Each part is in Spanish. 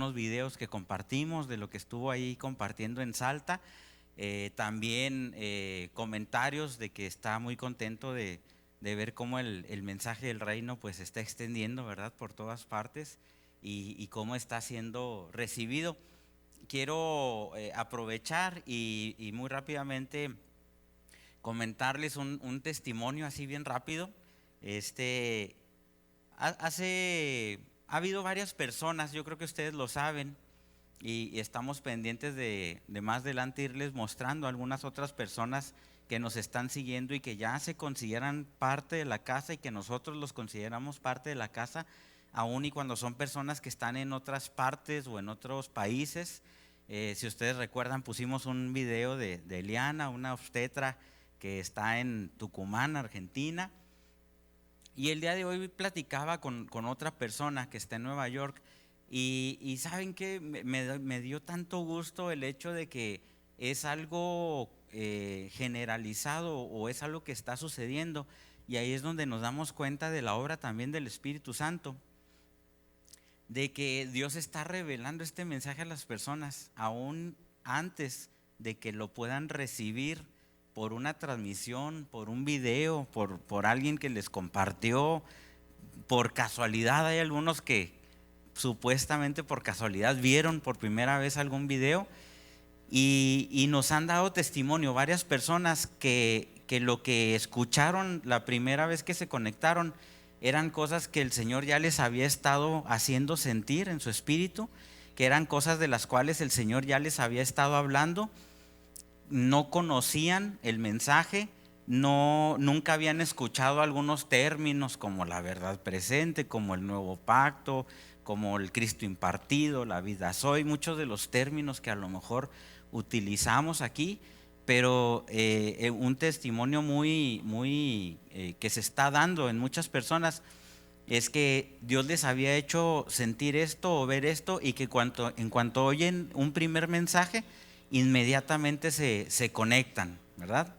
algunos videos que compartimos de lo que estuvo ahí compartiendo en Salta. También comentarios de que está muy contento de ver cómo el mensaje del reino pues se está extendiendo, ¿verdad?, por todas partes y cómo está siendo recibido. Quiero aprovechar y muy rápidamente comentarles un testimonio así bien rápido. Este, ha habido varias personas, yo creo que ustedes lo saben, y estamos pendientes de más adelante irles mostrando a algunas otras personas que nos están siguiendo y que ya se consideran parte de la casa y que nosotros los consideramos parte de la casa, aun y cuando son personas que están en otras partes o en otros países. Si ustedes recuerdan, pusimos un video de Eliana, una obstetra que está en Tucumán, Argentina. Y el día de hoy platicaba con otra persona que está en Nueva York y saben que me dio tanto gusto el hecho de que es algo generalizado o es algo que está sucediendo, y ahí es donde nos damos cuenta de la obra también del Espíritu Santo, de que Dios está revelando este mensaje a las personas aún antes de que lo puedan recibir por una transmisión, por un video, por alguien que les compartió. Por casualidad hay algunos que supuestamente por casualidad vieron por primera vez algún video y nos han dado testimonio varias personas que lo que escucharon la primera vez que se conectaron eran cosas que el Señor ya les había estado haciendo sentir en su espíritu, que eran cosas de las cuales el Señor ya les había estado hablando. No conocían el mensaje, no, nunca habían escuchado algunos términos como la verdad presente, como el nuevo pacto, como el Cristo impartido, la vida soy, muchos de los términos que a lo mejor utilizamos aquí, pero un testimonio muy que se está dando en muchas personas es que Dios les había hecho sentir esto o ver esto, y que en cuanto oyen un primer mensaje, inmediatamente se conectan, ¿verdad?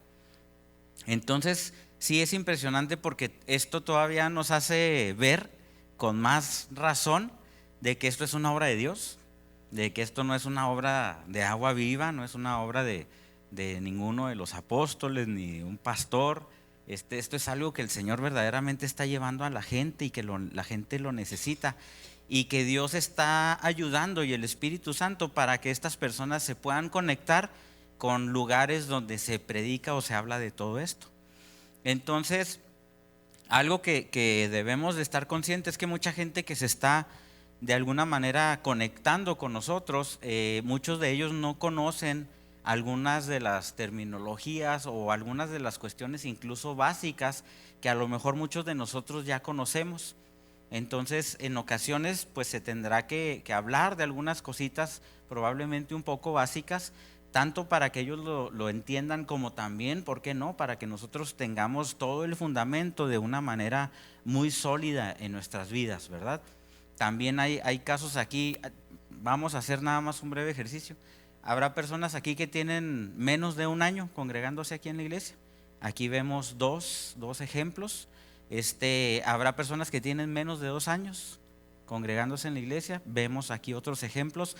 Entonces, sí es impresionante porque esto todavía nos hace ver con más razón de que esto es una obra de Dios, de que esto no es una obra de agua viva, no es una obra de ninguno de los apóstoles ni un pastor. Esto es algo que el Señor verdaderamente está llevando a la gente y que la gente lo necesita, y que Dios está ayudando y el Espíritu Santo para que estas personas se puedan conectar con lugares donde se predica o se habla de todo esto. Entonces, algo que debemos de estar conscientes es que mucha gente que se está de alguna manera conectando con nosotros, muchos de ellos no conocen algunas de las terminologías o algunas de las cuestiones incluso básicas que a lo mejor muchos de nosotros ya conocemos. Entonces, en ocasiones, pues se tendrá que hablar de algunas cositas probablemente un poco básicas, tanto para que ellos lo entiendan como también, ¿por qué no?, para que nosotros tengamos todo el fundamento de una manera muy sólida en nuestras vidas, ¿verdad? También hay casos aquí, vamos a hacer nada más un breve ejercicio. Habrá personas aquí que tienen menos de un año congregándose aquí en la iglesia. Aquí vemos dos ejemplos. Habrá personas que tienen menos de 2 años congregándose en la iglesia. Vemos aquí otros ejemplos.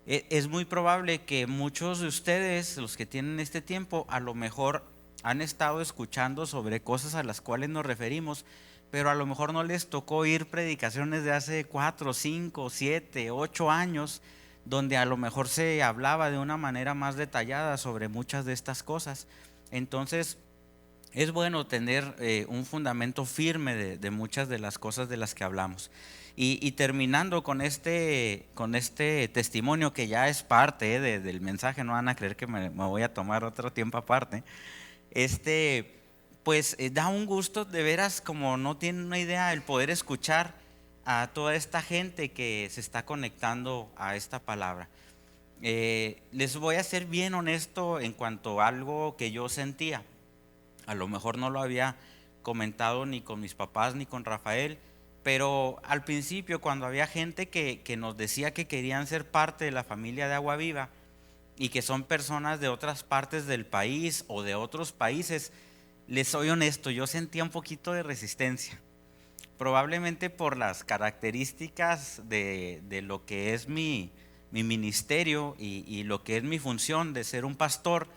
Es muy probable que muchos de ustedes, los que tienen este tiempo, a lo mejor han estado escuchando sobre cosas a las cuales nos referimos, pero a lo mejor no les tocó oír predicaciones de hace 4, 5, 7, 8 años, donde a lo mejor se hablaba de una manera más detallada sobre muchas de estas cosas. Entonces, es bueno tener un fundamento firme de muchas de las cosas de las que hablamos. Y terminando con este testimonio que ya es parte del mensaje, no van a creer que me voy a tomar otro tiempo aparte. Pues da un gusto de veras, como no tienen una idea, el poder escuchar a toda esta gente que se está conectando a esta palabra. Les voy a ser bien honesto en cuanto a algo que yo sentía. A lo mejor no lo había comentado ni con mis papás ni con Rafael, pero al principio, cuando había gente que nos decía que querían ser parte de la familia de Agua Viva y que son personas de otras partes del país o de otros países, les soy honesto, yo sentía un poquito de resistencia, probablemente por las características de lo que es mi ministerio y lo que es mi función de ser un pastor.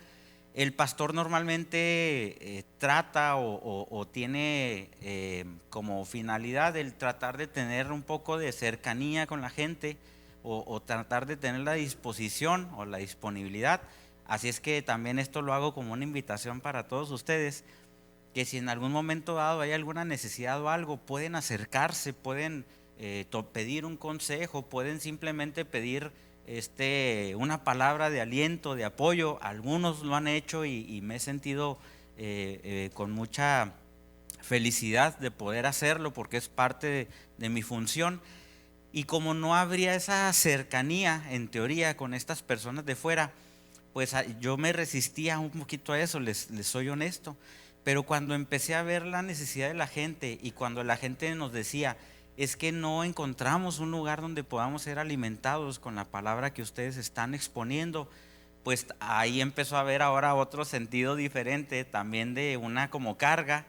El pastor normalmente trata o tiene como finalidad el tratar de tener un poco de cercanía con la gente o tratar de tener la disposición o la disponibilidad. Así es que también esto lo hago como una invitación para todos ustedes, que si en algún momento dado hay alguna necesidad o algo, pueden acercarse, pueden pedir un consejo, pueden simplemente pedir una palabra de aliento, de apoyo. Algunos lo han hecho y me he sentido con mucha felicidad de poder hacerlo porque es parte de mi función. Y como no habría esa cercanía en teoría con estas personas de fuera, pues yo me resistía un poquito a eso, les soy honesto. Pero cuando empecé a ver la necesidad de la gente y cuando la gente nos decía, es que no encontramos un lugar donde podamos ser alimentados con la palabra que ustedes están exponiendo, pues ahí empezó a haber ahora otro sentido diferente, también de una como carga,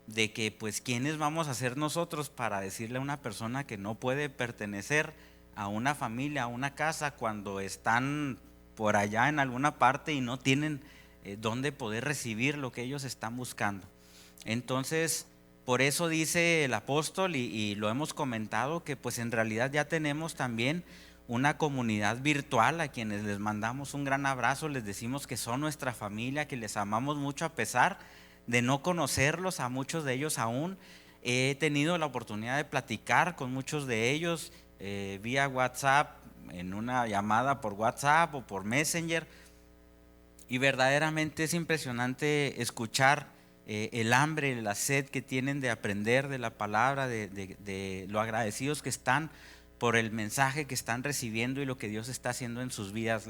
de que pues quiénes vamos a ser nosotros para decirle a una persona que no puede pertenecer a una familia, a una casa, cuando están por allá en alguna parte y no tienen dónde poder recibir lo que ellos están buscando. Entonces, por eso dice el apóstol y lo hemos comentado, que pues en realidad ya tenemos también una comunidad virtual a quienes les mandamos un gran abrazo, les decimos que son nuestra familia, que les amamos mucho a pesar de no conocerlos, a muchos de ellos aún. He tenido la oportunidad de platicar con muchos de ellos vía WhatsApp, en una llamada por WhatsApp o por Messenger, y verdaderamente es impresionante escuchar el hambre, la sed que tienen de aprender de la palabra, de lo agradecidos que están por el mensaje que están recibiendo y lo que Dios está haciendo en sus vidas,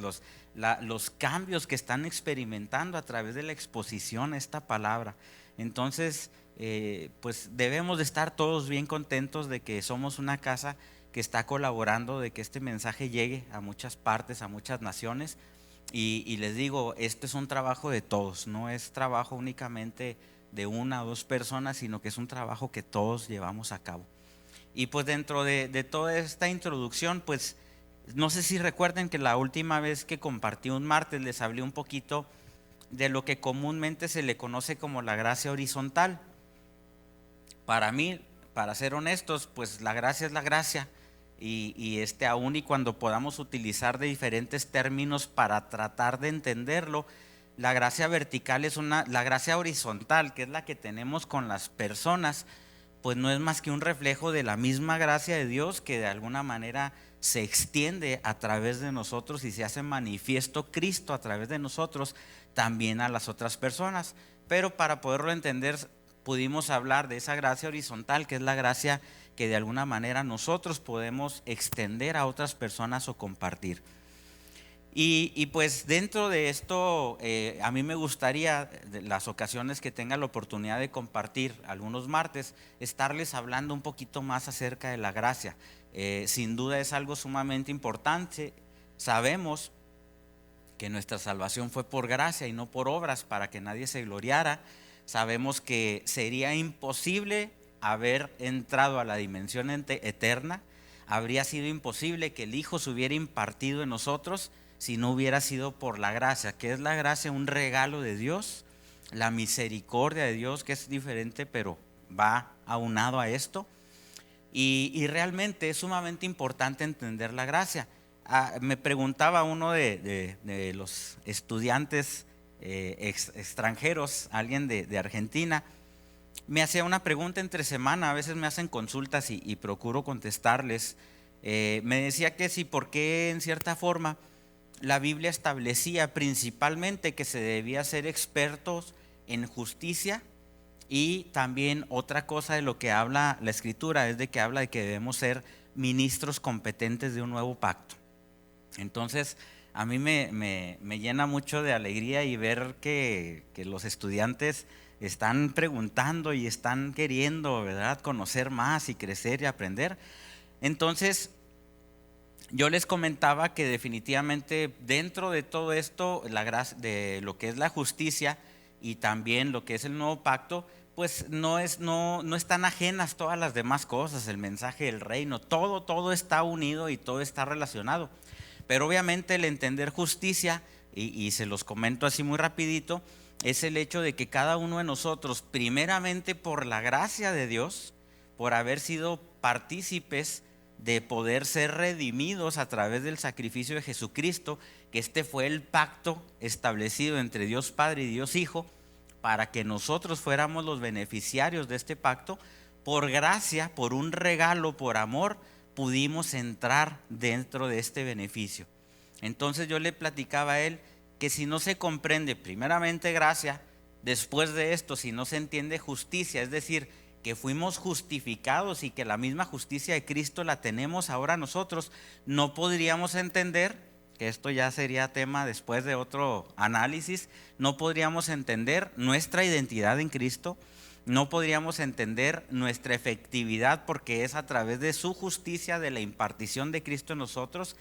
los cambios que están experimentando a través de la exposición a esta palabra. Entonces, pues debemos de estar todos bien contentos de que somos una casa que está colaborando, de que este mensaje llegue a muchas partes, a muchas naciones. Y les digo, este es un trabajo de todos, no es trabajo únicamente de una o dos personas, sino que es un trabajo que todos llevamos a cabo. Y pues dentro de toda esta introducción, pues no sé si recuerden que la última vez que compartí un martes les hablé un poquito de lo que comúnmente se le conoce como la gracia horizontal. Para mí, para ser honestos, pues la gracia es la gracia. Y aún y cuando podamos utilizar de diferentes términos para tratar de entenderlo, la gracia vertical es la gracia horizontal, que es la que tenemos con las personas, pues no es más que un reflejo de la misma gracia de Dios que de alguna manera se extiende a través de nosotros y se hace manifiesto Cristo a través de nosotros también a las otras personas. Pero para poderlo entender, pudimos hablar de esa gracia horizontal, que es la gracia que de alguna manera nosotros podemos extender a otras personas o compartir. Y pues dentro de esto, a mí me gustaría, las ocasiones que tenga la oportunidad de compartir algunos martes, estarles hablando un poquito más acerca de la gracia. Sin duda es algo sumamente importante. Sabemos que nuestra salvación fue por gracia y no por obras, para que nadie se gloriara. Sabemos que sería imposible haber entrado a la dimensión eterna. Habría sido imposible que el Hijo se hubiera impartido en nosotros si no hubiera sido por la gracia. ¿Qué es la gracia? Un regalo de Dios, la misericordia de Dios, que es diferente, pero va aunado a esto. Y realmente es sumamente importante entender la gracia. Me preguntaba uno de los estudiantes extranjeros, alguien de Argentina, me hacía una pregunta entre semana. A veces me hacen consultas y procuro contestarles. Me decía que sí, por qué en cierta forma la Biblia establecía principalmente que se debía ser expertos en justicia, y también otra cosa de lo que habla la Escritura es de que habla de que debemos ser ministros competentes de un nuevo pacto. Entonces a mí me llena mucho de alegría y ver que los estudiantes están preguntando y están queriendo, ¿verdad?, conocer más y crecer y aprender. Entonces yo les comentaba que definitivamente dentro de todo esto, de lo que es la justicia y también lo que es el nuevo pacto, pues no están ajenas todas las demás cosas, el mensaje del reino, todo está unido y todo está relacionado. Pero obviamente el entender justicia, y se los comento así muy rapidito, es el hecho de que cada uno de nosotros, primeramente por la gracia de Dios, por haber sido partícipes de poder ser redimidos a través del sacrificio de Jesucristo, que este fue el pacto establecido entre Dios Padre y Dios Hijo, para que nosotros fuéramos los beneficiarios de este pacto. Por gracia, por un regalo, por amor, pudimos entrar dentro de este beneficio. Entonces yo le platicaba a él que si no se comprende primeramente gracia, después de esto, si no se entiende justicia, es decir, que fuimos justificados y que la misma justicia de Cristo la tenemos ahora nosotros, no podríamos entender, que esto ya sería tema después de otro análisis, no podríamos entender nuestra identidad en Cristo, no podríamos entender nuestra efectividad porque es a través de su justicia, de la impartición de Cristo en nosotros.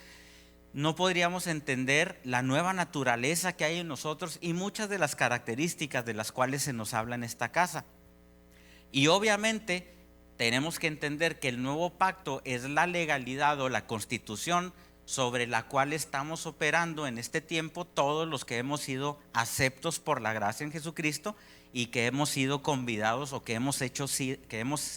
No podríamos entender la nueva naturaleza que hay en nosotros y muchas de las características de las cuales se nos habla en esta casa. Y obviamente tenemos que entender que el nuevo pacto es la legalidad o la constitución sobre la cual estamos operando en este tiempo todos los que hemos sido aceptos por la gracia en Jesucristo y que hemos sido convidados o que hemos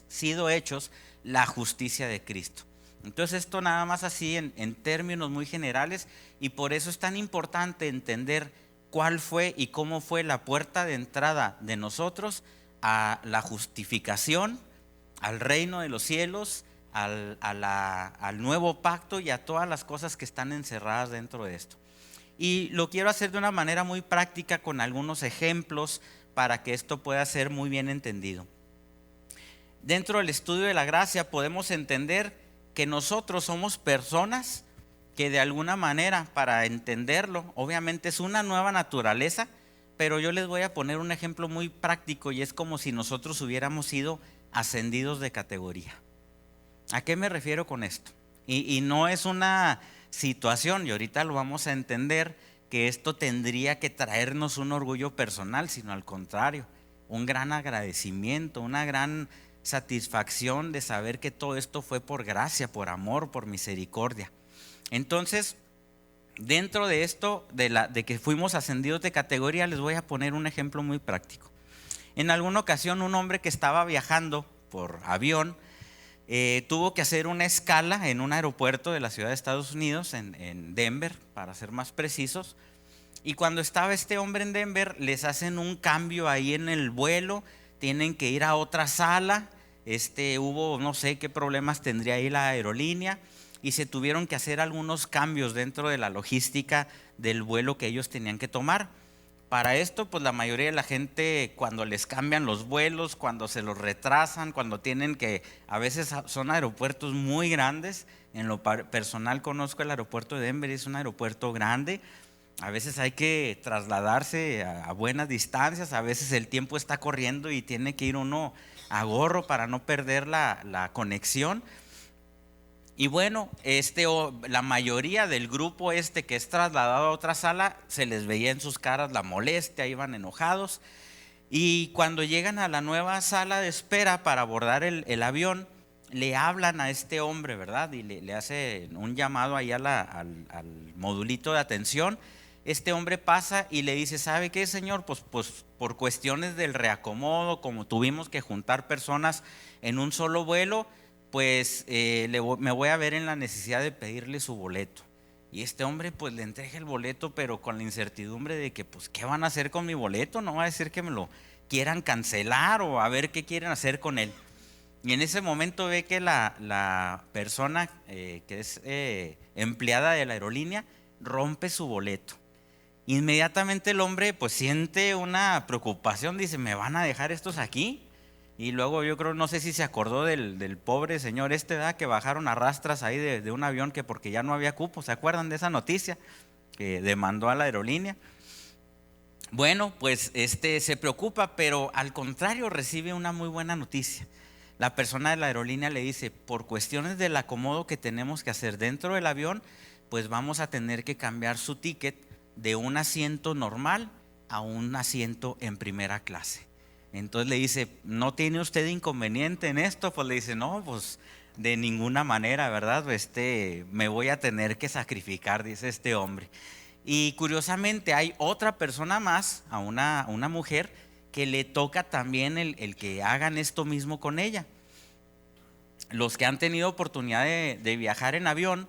sido hechos la justicia de Cristo. Entonces esto nada más así en términos muy generales, y por eso es tan importante entender cuál fue y cómo fue la puerta de entrada de nosotros a la justificación, al reino de los cielos, al nuevo pacto y a todas las cosas que están encerradas dentro de esto. Y lo quiero hacer de una manera muy práctica con algunos ejemplos para que esto pueda ser muy bien entendido. Dentro del estudio de la gracia podemos entender que nosotros somos personas que de alguna manera, para entenderlo, obviamente es una nueva naturaleza, pero yo les voy a poner un ejemplo muy práctico y es como si nosotros hubiéramos sido ascendidos de categoría. ¿A qué me refiero con esto? Y no es una situación, y ahorita lo vamos a entender, que esto tendría que traernos un orgullo personal, sino al contrario, un gran agradecimiento, una gran satisfacción de saber que todo esto fue por gracia, por amor, por misericordia. Entonces, dentro de esto, de que fuimos ascendidos de categoría, les voy a poner un ejemplo muy práctico. En alguna ocasión, un hombre que estaba viajando por avión tuvo que hacer una escala en un aeropuerto de la ciudad de Estados Unidos, en Denver, para ser más precisos. Y cuando estaba este hombre en Denver, les hacen un cambio ahí en el vuelo, tienen que ir a otra sala. Hubo no sé qué problemas tendría ahí la aerolínea y se tuvieron que hacer algunos cambios dentro de la logística del vuelo que ellos tenían que tomar. Para esto, pues la mayoría de la gente, cuando les cambian los vuelos, cuando se los retrasan, cuando tienen que, a veces son aeropuertos muy grandes. En lo personal conozco el aeropuerto de Denver, es un aeropuerto grande. A veces hay que trasladarse a buenas distancias, a veces el tiempo está corriendo y tiene que ir uno a gorro para no perder la conexión. Y bueno, la mayoría del grupo que es trasladado a otra sala, se les veía en sus caras la molestia, iban enojados. Y cuando llegan a la nueva sala de espera para abordar el avión, le hablan a este hombre, ¿verdad? Y le hace un llamado ahí al modulito de atención. Este hombre pasa y le dice: ¿sabe qué, señor? Pues por cuestiones del reacomodo, como tuvimos que juntar personas en un solo vuelo, pues me voy a ver en la necesidad de pedirle su boleto. Y este hombre pues le entrega el boleto, pero con la incertidumbre de que pues ¿qué van a hacer con mi boleto? No va a decir que me lo quieran cancelar o a ver qué quieren hacer con él. Y en ese momento ve que la persona que es empleada de la aerolínea rompe su boleto. Inmediatamente el hombre pues siente una preocupación, dice: ¿me van a dejar estos aquí? Y luego yo creo, no sé si se acordó del pobre señor ¿verdad? Que bajaron a rastras ahí de un avión que porque ya no había cupo. ¿Se acuerdan de esa noticia? Que demandó a la aerolínea. Bueno, pues se preocupa, pero al contrario recibe una muy buena noticia. La persona de la aerolínea le dice: por cuestiones del acomodo que tenemos que hacer dentro del avión, pues vamos a tener que cambiar su ticket de un asiento normal a un asiento en primera clase. Entonces le dice, ¿no tiene usted inconveniente en esto? Pues le dice, no, pues de ninguna manera, ¿verdad? Me voy a tener que sacrificar, dice este hombre. Y curiosamente hay otra persona más, a una mujer, que le toca también el que hagan esto mismo con ella. Los que han tenido oportunidad de viajar en avión,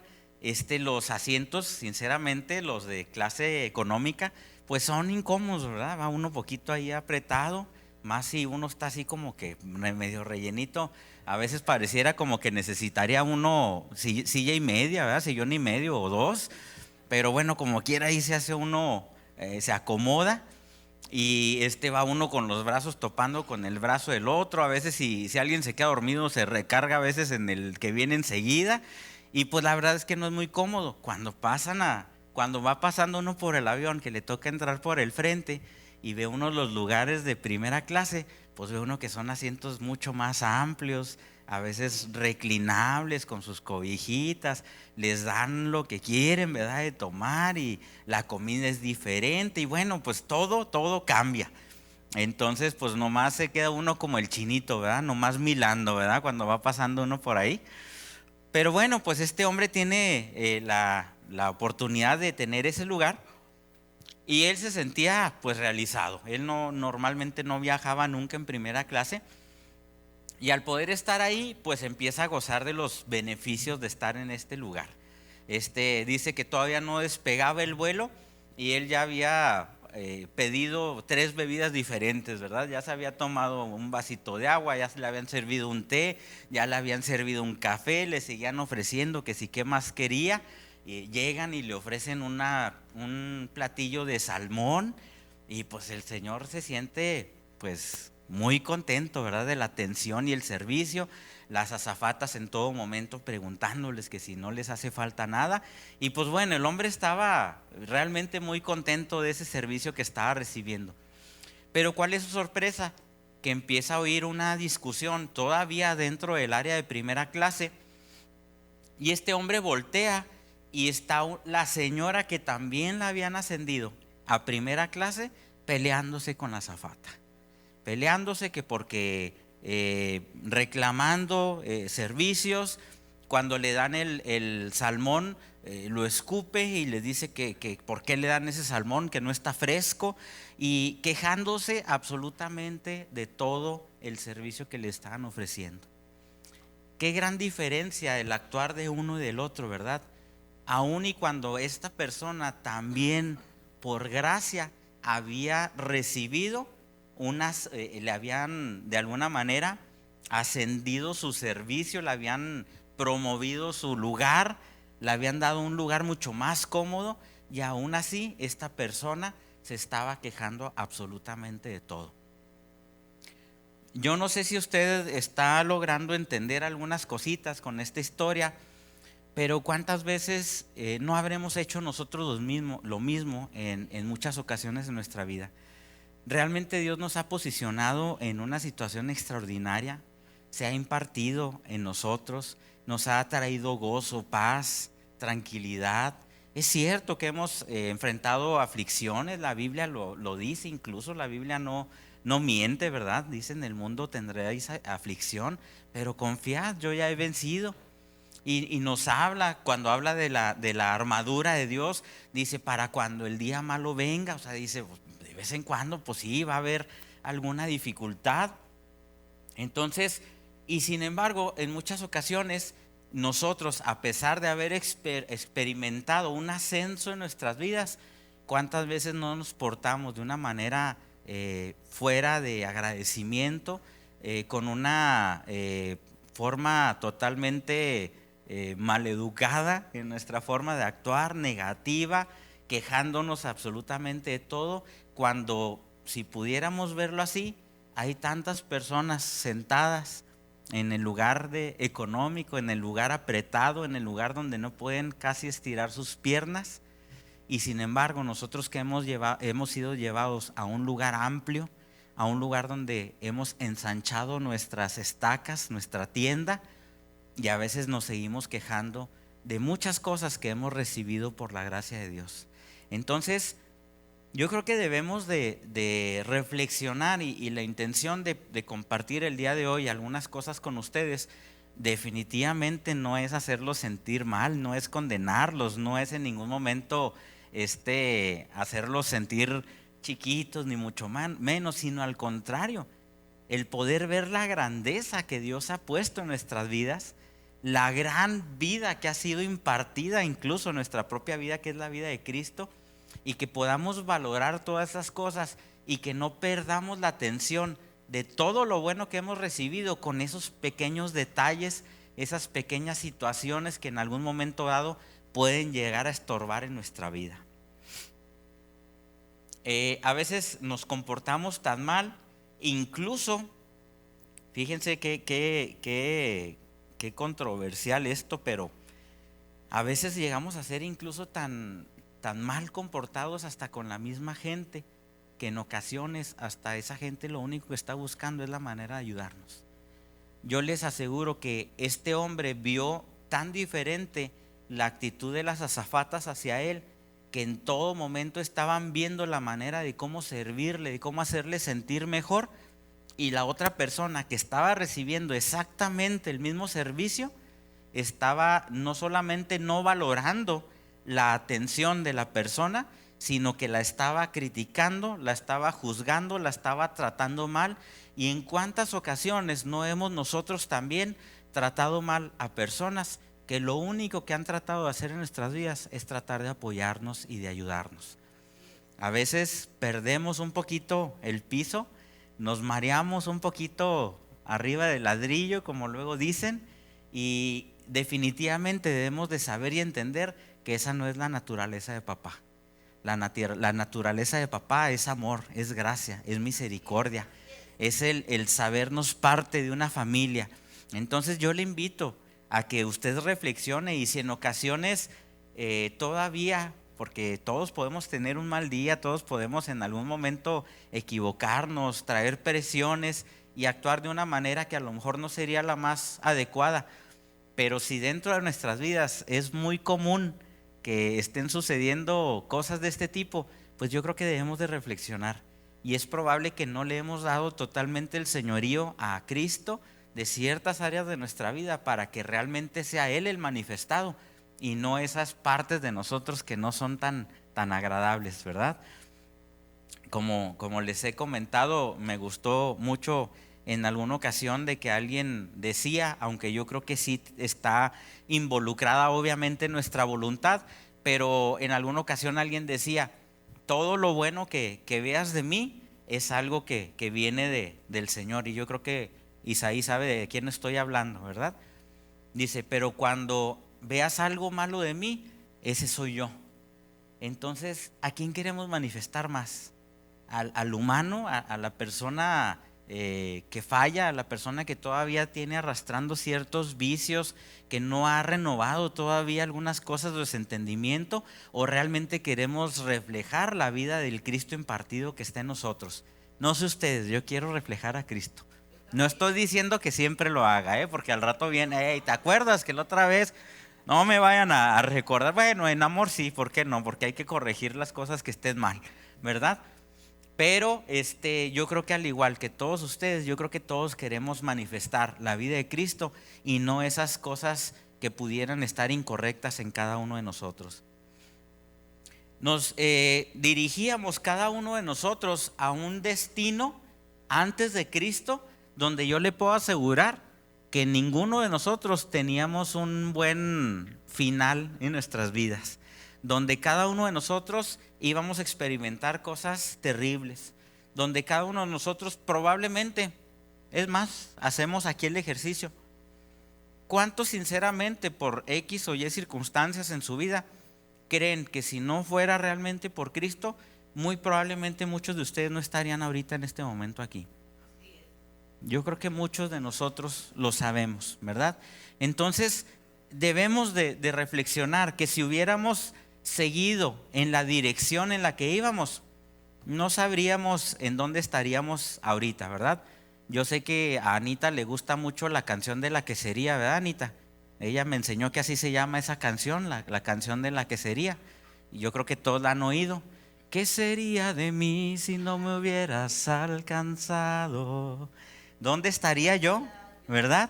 los asientos, sinceramente, los de clase económica, pues son incómodos, ¿verdad? Va uno poquito ahí apretado, más si uno está así como que medio rellenito. A veces pareciera como que necesitaría uno silla y media, ¿verdad? Sillón y medio o dos. Pero bueno, como quiera ahí se hace uno, se acomoda. Y va uno con los brazos topando con el brazo del otro. A veces si alguien se queda dormido se recarga a veces en el que viene enseguida. Y pues la verdad es que no es muy cómodo. Cuando va pasando uno por el avión, que le toca entrar por el frente y ve uno los lugares de primera clase, pues ve uno que son asientos mucho más amplios, a veces reclinables con sus cobijitas, les dan lo que quieren, ¿verdad? De tomar, y la comida es diferente y bueno, pues todo cambia. Entonces pues nomás se queda uno como el chinito, ¿verdad? Nomás milando, ¿verdad? Cuando va pasando uno por ahí. Pero bueno, pues este hombre tiene la oportunidad de tener ese lugar y él se sentía pues realizado. Él normalmente no viajaba nunca en primera clase. Y al poder estar ahí, pues empieza a gozar de los beneficios de estar en este lugar. Dice que todavía no despegaba el vuelo y él ya había pedido 3 bebidas diferentes, ¿verdad? Ya se había tomado un vasito de agua, ya se le habían servido un té, ya le habían servido un café, le seguían ofreciendo que sí, qué más quería. Y llegan y le ofrecen un platillo de salmón y pues el señor se siente pues muy contento, ¿verdad? De la atención y el servicio. Las azafatas en todo momento preguntándoles que si no les hace falta nada. Y pues bueno, el hombre estaba realmente muy contento de ese servicio que estaba recibiendo. Pero ¿cuál es su sorpresa? Que empieza a oír una discusión todavía dentro del área de primera clase. Y este hombre voltea y está la señora que también la habían ascendido a primera clase peleándose con la azafata. Peleándose que porque reclamando servicios, cuando le dan el salmón, lo escupe y le dice que por qué le dan ese salmón, que no está fresco, y quejándose absolutamente de todo el servicio que le estaban ofreciendo. Qué gran diferencia el actuar de uno y del otro, ¿verdad? Aun y cuando esta persona también por gracia había recibido le habían de alguna manera ascendido su servicio, le habían promovido su lugar, le habían dado un lugar mucho más cómodo, y aún así esta persona se estaba quejando absolutamente de todo. Yo no sé si usted está logrando entender algunas cositas con esta historia, pero cuántas veces no habremos hecho nosotros lo mismo en muchas ocasiones en nuestra vida. Realmente Dios nos ha posicionado en una situación extraordinaria, se ha impartido en nosotros, nos ha traído gozo, paz, tranquilidad. Es cierto que hemos enfrentado aflicciones, la Biblia lo dice, incluso la Biblia no miente, ¿verdad? Dice: en el mundo tendréis aflicción, pero confiad, yo ya he vencido. Y nos habla, cuando habla de la armadura de Dios, dice: para cuando el día malo venga. O sea, dice, de vez en cuando, pues sí, va a haber alguna dificultad. Entonces, y sin embargo, en muchas ocasiones, nosotros, a pesar de haber experimentado un ascenso en nuestras vidas, ¿cuántas veces no nos portamos de una manera fuera de agradecimiento, con una forma totalmente maleducada en nuestra forma de actuar, negativa, quejándonos absolutamente de todo, cuando, si pudiéramos verlo así, hay tantas personas sentadas en el lugar económico, en el lugar apretado, en el lugar donde no pueden casi estirar sus piernas, y sin embargo nosotros que hemos sido llevados a un lugar amplio, a un lugar donde hemos ensanchado nuestras estacas, nuestra tienda, y a veces nos seguimos quejando de muchas cosas que hemos recibido por la gracia de Dios. Entonces, Yo creo que debemos de reflexionar y la intención de compartir el día de hoy algunas cosas con ustedes definitivamente no es hacerlos sentir mal, no es condenarlos, no es en ningún momento hacerlos sentir chiquitos ni mucho menos, sino al contrario, el poder ver la grandeza que Dios ha puesto en nuestras vidas, la gran vida que ha sido impartida, incluso en nuestra propia vida, que es la vida de Cristo, y que podamos valorar todas esas cosas y que no perdamos la atención de todo lo bueno que hemos recibido con esos pequeños detalles, esas pequeñas situaciones que en algún momento dado pueden llegar a estorbar en nuestra vida. A veces nos comportamos tan mal, incluso, fíjense qué controversial esto, pero a veces llegamos a ser incluso tan mal comportados hasta con la misma gente, que en ocasiones hasta esa gente lo único que está buscando es la manera de ayudarnos. Yo les aseguro que este hombre vio tan diferente la actitud de las azafatas hacia él, que en todo momento estaban viendo la manera de cómo servirle, de cómo hacerle sentir mejor, y la otra persona que estaba recibiendo exactamente el mismo servicio estaba no solamente no valorando la atención de la persona, sino que la estaba criticando, la estaba juzgando, la estaba tratando mal. Y en cuántas ocasiones no hemos nosotros también tratado mal a personas que lo único que han tratado de hacer en nuestras vidas es tratar de apoyarnos y de ayudarnos. A veces perdemos un poquito el piso, nos mareamos un poquito arriba del ladrillo, como luego dicen, y definitivamente debemos de saber y entender que esa no es la naturaleza de papá. La naturaleza de papá es amor, es gracia, es misericordia, es el sabernos parte de una familia. Entonces yo le invito a que usted reflexione, y si en ocasiones todavía, porque todos podemos tener un mal día, todos podemos en algún momento equivocarnos, traer presiones y actuar de una manera que a lo mejor no sería la más adecuada, pero si dentro de nuestras vidas es muy común que estén sucediendo cosas de este tipo, pues yo creo que debemos de reflexionar. Y es probable que no le hemos dado totalmente el señorío a Cristo de ciertas áreas de nuestra vida para que realmente sea Él el manifestado y no esas partes de nosotros que no son tan agradables, ¿verdad? Como les he comentado, me gustó mucho en alguna ocasión de que alguien decía, aunque yo creo que sí está involucrada obviamente nuestra voluntad, pero en alguna ocasión alguien decía, todo lo bueno que veas de mí es algo que viene del Señor. Y yo creo que Isaí sabe de quién estoy hablando, ¿verdad? Dice, pero cuando veas algo malo de mí, ese soy yo. Entonces, ¿a quién queremos manifestar más? Al humano, a la persona que falla, a la persona que todavía tiene arrastrando ciertos vicios, que no ha renovado todavía algunas cosas de su entendimiento, o realmente queremos reflejar la vida del Cristo impartido que está en nosotros. No sé ustedes, yo quiero reflejar a Cristo. No estoy diciendo que siempre lo haga, porque al rato viene, hey, ¿te acuerdas que la otra vez? No me vayan a recordar. Bueno, en amor sí, ¿por qué no? Porque hay que corregir las cosas que estén mal, ¿verdad? Pero yo creo que al igual que todos ustedes, yo creo que todos queremos manifestar la vida de Cristo y no esas cosas que pudieran estar incorrectas en cada uno de nosotros. Nos dirigíamos cada uno de nosotros a un destino antes de Cristo, donde yo le puedo asegurar que ninguno de nosotros teníamos un buen final en nuestras vidas, donde cada uno de nosotros íbamos a experimentar cosas terribles, donde cada uno de nosotros probablemente, es más, hacemos aquí el ejercicio. ¿Cuántos sinceramente por X o Y circunstancias en su vida creen que si no fuera realmente por Cristo, muy probablemente muchos de ustedes no estarían ahorita en este momento aquí? Yo creo que muchos de nosotros lo sabemos, ¿verdad? Entonces debemos de reflexionar que si hubiéramos seguido en la dirección en la que íbamos, no sabríamos en dónde estaríamos ahorita, ¿verdad? Yo sé que a Anita le gusta mucho la canción de La Quesería, ¿verdad, Anita? Ella me enseñó que así se llama esa canción, la canción de La Quesería, y yo creo que todos la han oído. ¿Qué sería de mí si no me hubieras alcanzado? ¿Dónde estaría yo? ¿Verdad?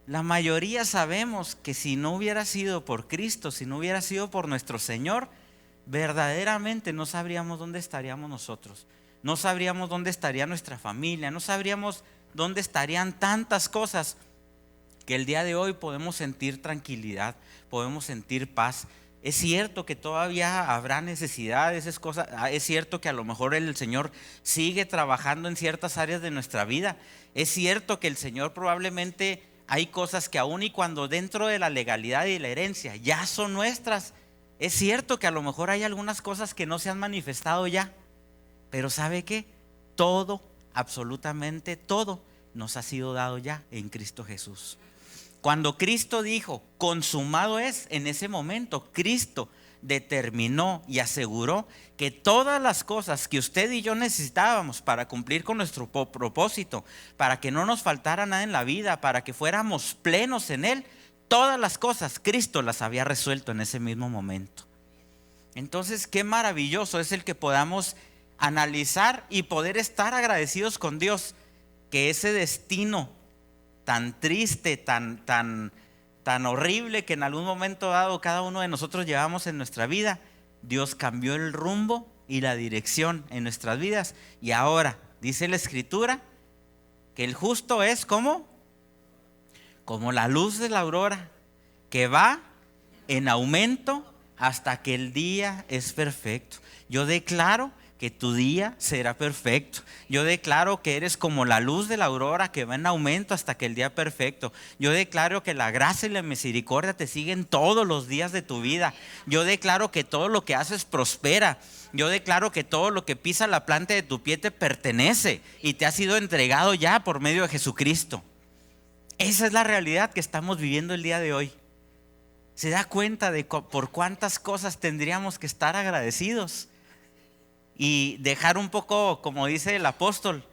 La mayoría sabemos que si no hubiera sido por Cristo, si no hubiera sido por nuestro Señor, verdaderamente no sabríamos dónde estaríamos nosotros. No sabríamos dónde estaría nuestra familia, no sabríamos dónde estarían tantas cosas que el día de hoy podemos sentir tranquilidad, podemos sentir paz. Es cierto que todavía habrá necesidades, es cierto que a lo mejor el Señor sigue trabajando en ciertas áreas de nuestra vida. Es cierto que el Señor probablemente hay cosas que aún y cuando dentro de la legalidad y la herencia ya son nuestras, es cierto que a lo mejor hay algunas cosas que no se han manifestado ya, pero ¿sabe qué? Todo, absolutamente todo, nos ha sido dado ya en Cristo Jesús. Cuando Cristo dijo, consumado es, en ese momento Cristo determinó y aseguró que todas las cosas que usted y yo necesitábamos para cumplir con nuestro propósito, para que no nos faltara nada en la vida, para que fuéramos plenos en Él, todas las cosas Cristo las había resuelto en ese mismo momento. Entonces, qué maravilloso es el que podamos analizar y poder estar agradecidos con Dios, que ese destino tan triste, tan horrible que en algún momento dado cada uno de nosotros llevamos en nuestra vida, Dios cambió el rumbo y la dirección en nuestras vidas. Y ahora dice la Escritura que el justo es como la luz de la aurora, que va en aumento hasta que el día es perfecto. Yo declaro que tu día será perfecto. Yo declaro que eres como la luz de la aurora que va en aumento hasta que el día perfecto. Yo declaro que la gracia y la misericordia te siguen todos los días de tu vida. Yo declaro que todo lo que haces prospera. Yo declaro que todo lo que pisa la planta de tu pie te pertenece y te ha sido entregado ya por medio de Jesucristo. Esa es la realidad que estamos viviendo el día de hoy. ¿Se da cuenta de por cuántas cosas tendríamos que estar agradecidos? Y dejar un poco, como dice el apóstol,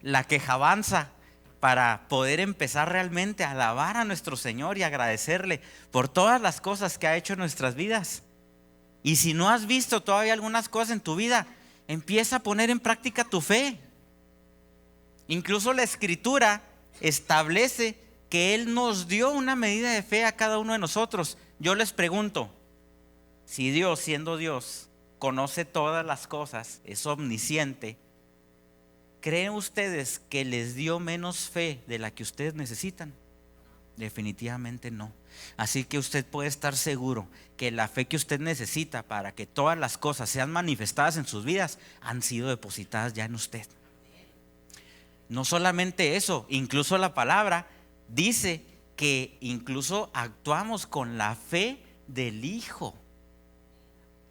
la quejabanza, para poder empezar realmente a alabar a nuestro Señor y agradecerle por todas las cosas que ha hecho en nuestras vidas. Y si no has visto todavía algunas cosas en tu vida, empieza a poner en práctica tu fe. Incluso la Escritura establece que Él nos dio una medida de fe a cada uno de nosotros. Yo les pregunto, si Dios, siendo Dios, conoce todas las cosas, es omnisciente, ¿creen ustedes que les dio menos fe de la que ustedes necesitan? Definitivamente no. Así que usted puede estar seguro que la fe que usted necesita para que todas las cosas sean manifestadas en sus vidas han sido depositadas ya en usted. No solamente eso, incluso la palabra dice que incluso actuamos con la fe del Hijo.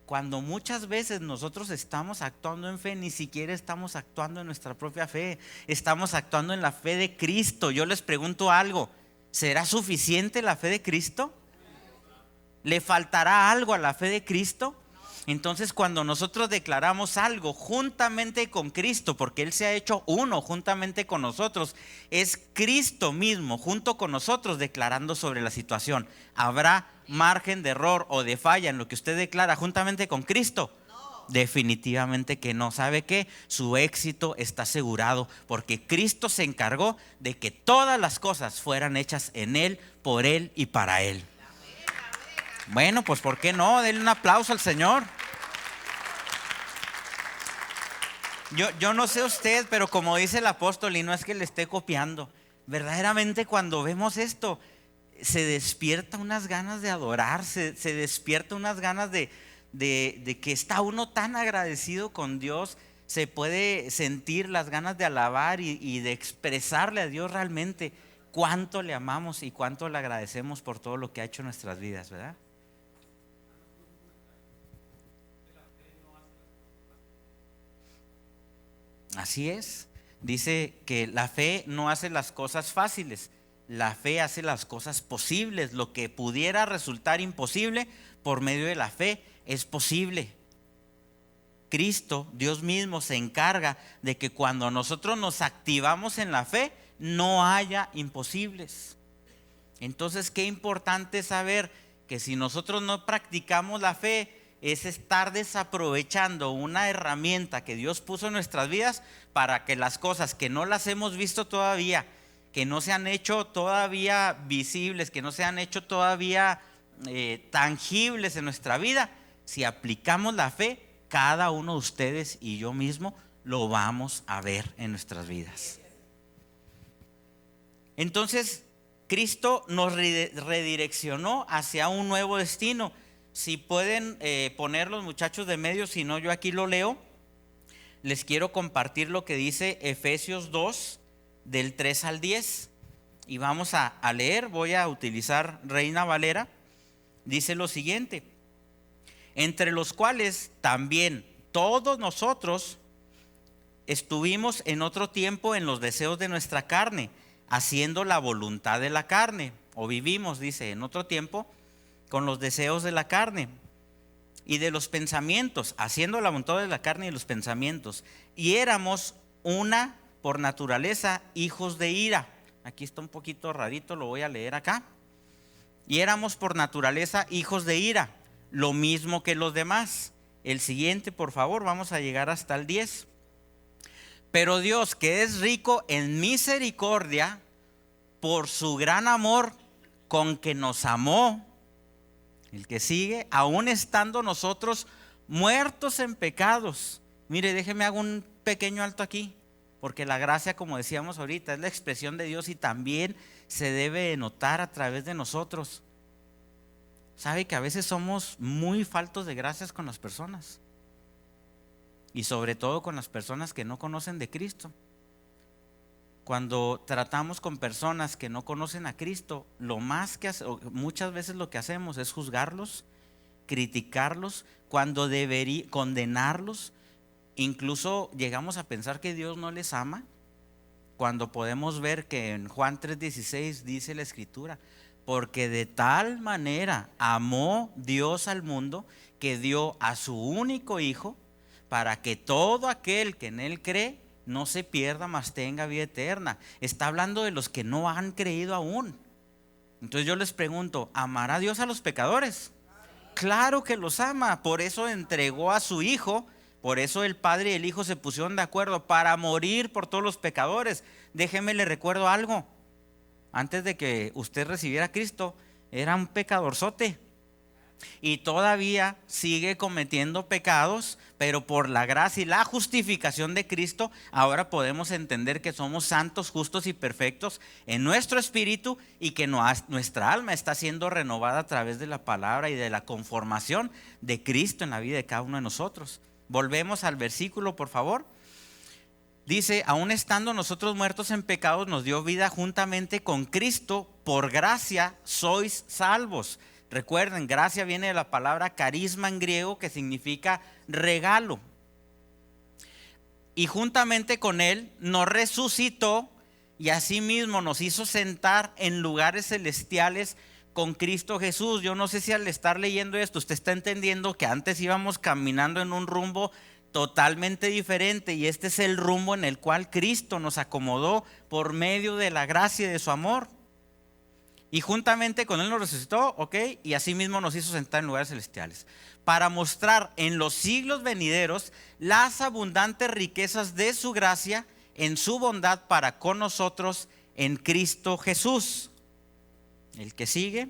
Cuando muchas veces nosotros estamos actuando en fe, ni siquiera estamos actuando en nuestra propia fe, estamos actuando en la fe de Cristo. Yo les pregunto algo, ¿será suficiente la fe de Cristo? ¿Le faltará algo a la fe de Cristo? Entonces, cuando nosotros declaramos algo juntamente con Cristo, porque Él se ha hecho uno juntamente con nosotros, es Cristo mismo junto con nosotros declarando sobre la situación. ¿Habrá margen de error o de falla en lo que usted declara juntamente con Cristo? No. Definitivamente que no. ¿Sabe qué? Su éxito está asegurado, porque Cristo se encargó de que todas las cosas fueran hechas en Él, por Él y para Él. Bueno, pues ¿por qué no? Denle un aplauso al Señor. Yo no sé usted, pero como dice el apóstol, y no es que le esté copiando, verdaderamente cuando vemos esto, se despierta unas ganas de adorar, se despierta unas ganas de que está uno tan agradecido con Dios, se puede sentir las ganas de alabar y de expresarle a Dios realmente cuánto le amamos y cuánto le agradecemos por todo lo que ha hecho en nuestras vidas, ¿verdad? Así es. Dice que la fe no hace las cosas fáciles, la fe hace las cosas posibles. Lo que pudiera resultar imposible, por medio de la fe es posible. Cristo, Dios mismo, se encarga de que cuando nosotros nos activamos en la fe, no haya imposibles. Entonces, qué importante saber que si nosotros no practicamos la fe, es estar desaprovechando una herramienta que Dios puso en nuestras vidas para que las cosas que no las hemos visto todavía, que no se han hecho todavía visibles, que no se han hecho todavía tangibles en nuestra vida, si aplicamos la fe, cada uno de ustedes y yo mismo lo vamos a ver en nuestras vidas. Entonces, Cristo nos redireccionó hacia un nuevo destino. Si pueden poner los muchachos de medio, si no yo aquí lo leo. Les quiero compartir lo que dice Efesios 2, del 3 al 10. Y vamos a leer, voy a utilizar Reina Valera. Dice lo siguiente: entre los cuales también todos nosotros estuvimos en otro tiempo en los deseos de nuestra carne, haciendo la voluntad de la carne. O vivimos, dice, en otro tiempo con los deseos de la carne y de los pensamientos, haciendo la voluntad de la carne y los pensamientos. Y éramos por naturaleza hijos de ira. Aquí está un poquito rarito, lo voy a leer acá. Y éramos por naturaleza hijos de ira, lo mismo que los demás. El siguiente, por favor, vamos a llegar hasta el 10. Pero Dios, que es rico en misericordia, por su gran amor con que nos amó, el que sigue, aún estando nosotros muertos en pecados. Mire, déjeme hago un pequeño alto aquí, porque la gracia, como decíamos ahorita, es la expresión de Dios y también se debe notar a través de nosotros. ¿Sabe que a veces somos muy faltos de gracias con las personas? Y sobre todo con las personas que no conocen de Cristo. Cuando tratamos con personas que no conocen a Cristo, muchas veces lo que hacemos es juzgarlos, criticarlos, cuando debería condenarlos. Incluso llegamos a pensar que Dios no les ama, cuando podemos ver que en Juan 3:16 dice la Escritura: porque de tal manera amó Dios al mundo que dio a su único Hijo, para que todo aquel que en Él cree no se pierda, mas tenga vida eterna. Está hablando de los que no han creído aún. Entonces yo les pregunto, ¿amará Dios a los pecadores? Claro que los ama, por eso entregó a su Hijo. Por eso el Padre y el Hijo se pusieron de acuerdo para morir por todos los pecadores. Déjeme le recuerdo algo. Antes de que usted recibiera a Cristo, era un pecadorzote. Y todavía sigue cometiendo pecados, pero por la gracia y la justificación de Cristo, ahora podemos entender que somos santos, justos y perfectos en nuestro espíritu, y que nuestra alma está siendo renovada a través de la palabra y de la conformación de Cristo en la vida de cada uno de nosotros. Volvemos al versículo, por favor. Dice: aún estando nosotros muertos en pecados, nos dio vida juntamente con Cristo. Por gracia sois salvos. Recuerden, gracia viene de la palabra carisma en griego, que significa regalo. Y juntamente con Él nos resucitó y asimismo nos hizo sentar en lugares celestiales con Cristo Jesús. Yo no sé si al estar leyendo esto usted está entendiendo que antes íbamos caminando en un rumbo totalmente diferente, y este es el rumbo en el cual Cristo nos acomodó por medio de la gracia y de su amor. Y juntamente con Él nos resucitó, ¿ok? Y asimismo nos hizo sentar en lugares celestiales, para mostrar en los siglos venideros las abundantes riquezas de su gracia en su bondad para con nosotros en Cristo Jesús. El que sigue: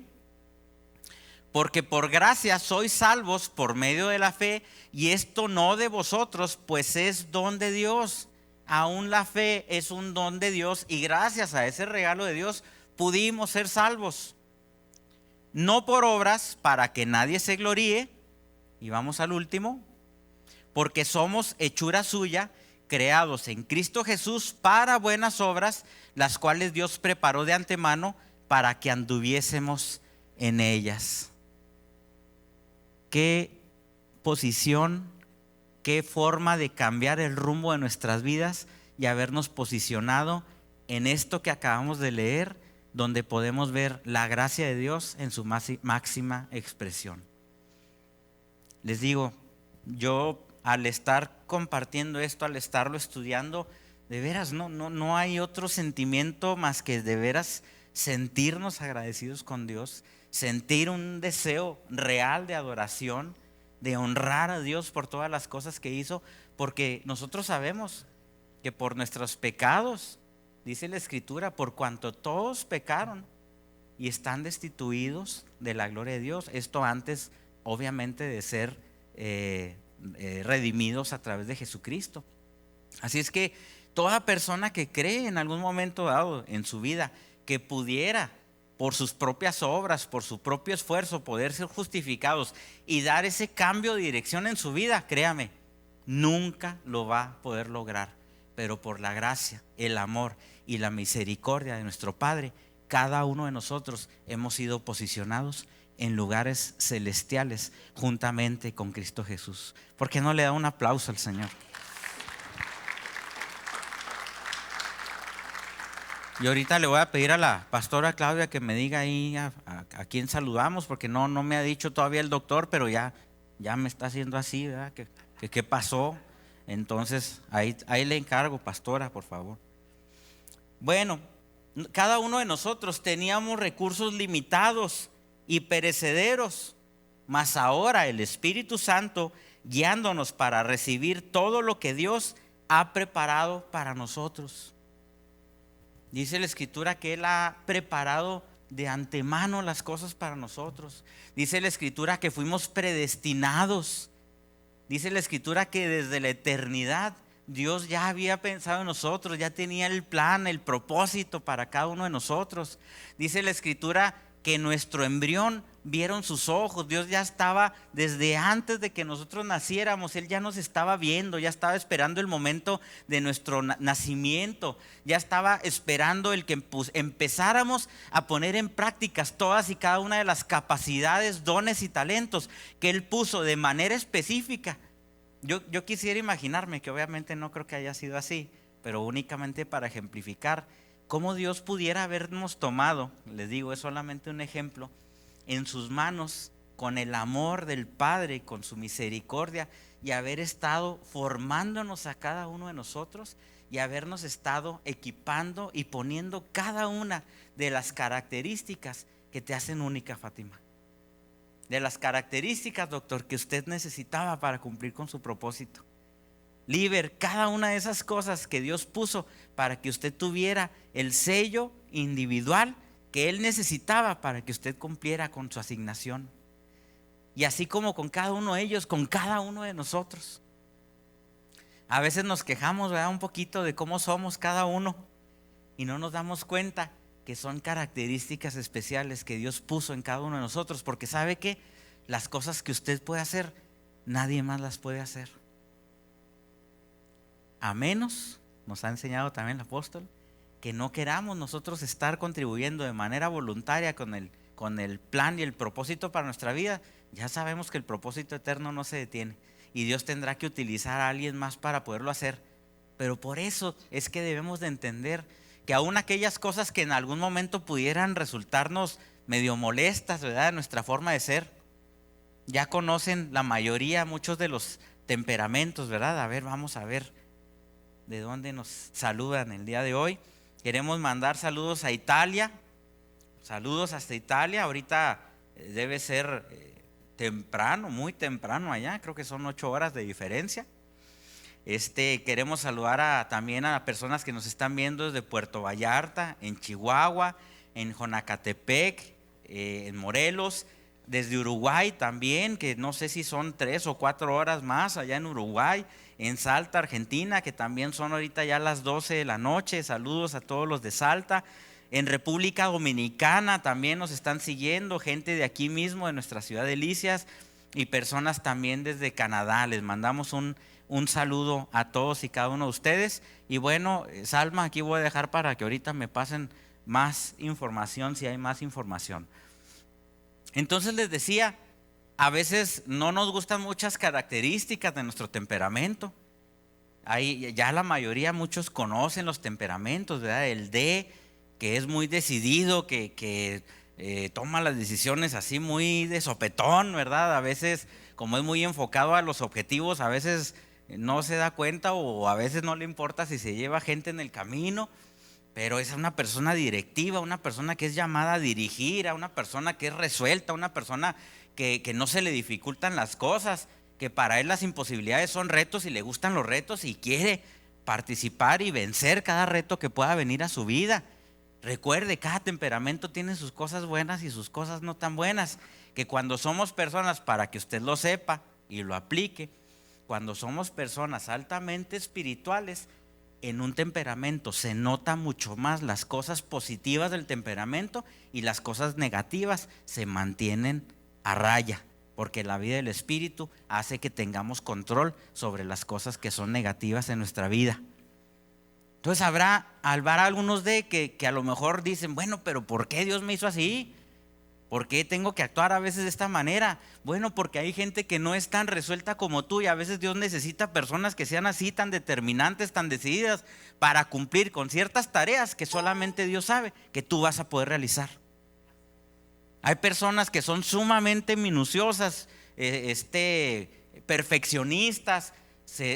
porque por gracia sois salvos por medio de la fe, y esto no de vosotros, pues es don de Dios. Aún la fe es un don de Dios, y gracias a ese regalo de Dios pudimos ser salvos. No por obras, para que nadie se gloríe. Y vamos al último: porque somos hechura suya, creados en Cristo Jesús para buenas obras, las cuales Dios preparó de antemano para que anduviésemos en ellas. Qué posición, qué forma de cambiar el rumbo de nuestras vidas y habernos posicionado en esto que acabamos de leer, donde podemos ver la gracia de Dios en su máxima expresión. Les digo, yo al estar compartiendo esto, al estarlo estudiando, de veras no hay otro sentimiento más que de veras sentirnos agradecidos con Dios, sentir un deseo real de adoración, de honrar a Dios por todas las cosas que hizo, porque nosotros sabemos que por nuestros pecados, dice la Escritura, por cuanto todos pecaron y están destituidos de la gloria de Dios. Esto antes, obviamente, de ser redimidos a través de Jesucristo. Así es que toda persona que cree en algún momento dado en su vida que pudiera por sus propias obras, por su propio esfuerzo, poder ser justificados y dar ese cambio de dirección en su vida, créame, nunca lo va a poder lograr. Pero por la gracia, el amor y la misericordia de nuestro Padre, cada uno de nosotros hemos sido posicionados en lugares celestiales juntamente con Cristo Jesús. ¿Por qué no le da un aplauso al Señor? Y ahorita le voy a pedir a la pastora Claudia que me diga ahí a quién saludamos, porque no me ha dicho todavía el doctor, pero ya me está haciendo así, ¿verdad? ¿Qué pasó? Entonces ahí le encargo, pastora, por favor. Bueno, cada uno de nosotros teníamos recursos limitados y perecederos, mas ahora el Espíritu Santo guiándonos para recibir todo lo que Dios ha preparado para nosotros. Dice la Escritura que Él ha preparado de antemano las cosas para nosotros. Dice la Escritura que fuimos predestinados. Dice la Escritura que desde la eternidad Dios ya había pensado en nosotros, ya tenía el plan, el propósito para cada uno de nosotros. Dice la Escritura que nuestro embrión vieron sus ojos. Dios ya estaba desde antes de que nosotros naciéramos. Él ya nos estaba viendo, ya estaba esperando el momento de nuestro nacimiento. Ya estaba esperando el que empezáramos a poner en prácticas todas y cada una de las capacidades, dones y talentos que Él puso de manera específica. Yo quisiera imaginarme, que obviamente no creo que haya sido así, pero únicamente para ejemplificar cómo Dios pudiera habernos tomado, les digo, es solamente un ejemplo, en sus manos con el amor del Padre, con su misericordia, y haber estado formándonos a cada uno de nosotros y habernos estado equipando y poniendo cada una de las características que te hacen única, Fátima. De las características, doctor, que usted necesitaba para cumplir con su propósito. Liber, cada una de esas cosas que Dios puso para que usted tuviera el sello individual que Él necesitaba para que usted cumpliera con su asignación. Y así como con cada uno de ellos, con cada uno de nosotros. A veces nos quejamos, ¿verdad?, un poquito de cómo somos cada uno y no nos damos cuenta que son características especiales que Dios puso en cada uno de nosotros, porque sabe que las cosas que usted puede hacer, nadie más las puede hacer. A menos, nos ha enseñado también el apóstol, que no queramos nosotros estar contribuyendo de manera voluntaria con el plan y el propósito para nuestra vida. Ya sabemos que el propósito eterno no se detiene y Dios tendrá que utilizar a alguien más para poderlo hacer. Pero por eso es que debemos de entender que aún aquellas cosas que en algún momento pudieran resultarnos medio molestas, ¿verdad?, de nuestra forma de ser, ya conocen la mayoría, muchos de los temperamentos, ¿verdad? A ver, vamos a ver de dónde nos saludan el día de hoy. Queremos mandar saludos a Italia, saludos hasta Italia. Ahorita debe ser temprano, muy temprano allá, creo que son 8 horas de diferencia. Queremos saludar también a personas que nos están viendo desde Puerto Vallarta, en Chihuahua, en Jonacatepec, en Morelos, desde Uruguay también, que no sé si son 3 o 4 horas más allá en Uruguay, en Salta, Argentina, que también son ahorita ya las 12 de la noche. Saludos a todos los de Salta. En República Dominicana también nos están siguiendo, gente de aquí mismo, de nuestra ciudad de Licias, y personas también desde Canadá. Les mandamos un saludo a todos y cada uno de ustedes. Y bueno, Salma, aquí voy a dejar para que ahorita me pasen más información, si hay más información. Entonces les decía, a veces no nos gustan muchas características de nuestro temperamento. Ahí ya la mayoría, muchos conocen los temperamentos, ¿verdad? El D, que es muy decidido, que toma las decisiones así muy de sopetón, ¿verdad? A veces, como es muy enfocado a los objetivos, a veces no se da cuenta o a veces no le importa si se lleva gente en el camino. Pero es una persona directiva, una persona que es llamada a dirigir, a una persona que es resuelta, una persona que no se le dificultan las cosas, que para él las imposibilidades son retos y le gustan los retos y quiere participar y vencer cada reto que pueda venir a su vida. Recuerde, cada temperamento tiene sus cosas buenas y sus cosas no tan buenas, que cuando somos personas, para que usted lo sepa y lo aplique, cuando somos personas altamente espirituales, en un temperamento se nota mucho más las cosas positivas del temperamento y las cosas negativas se mantienen a raya, porque la vida del espíritu hace que tengamos control sobre las cosas que son negativas en nuestra vida. Entonces habrá algunos que a lo mejor dicen, bueno, pero ¿por qué Dios me hizo así? ¿Por qué tengo que actuar a veces de esta manera? Bueno, porque hay gente que no es tan resuelta como tú y a veces Dios necesita personas que sean así, tan determinantes, tan decididas para cumplir con ciertas tareas que solamente Dios sabe que tú vas a poder realizar. Hay personas que son sumamente minuciosas, perfeccionistas,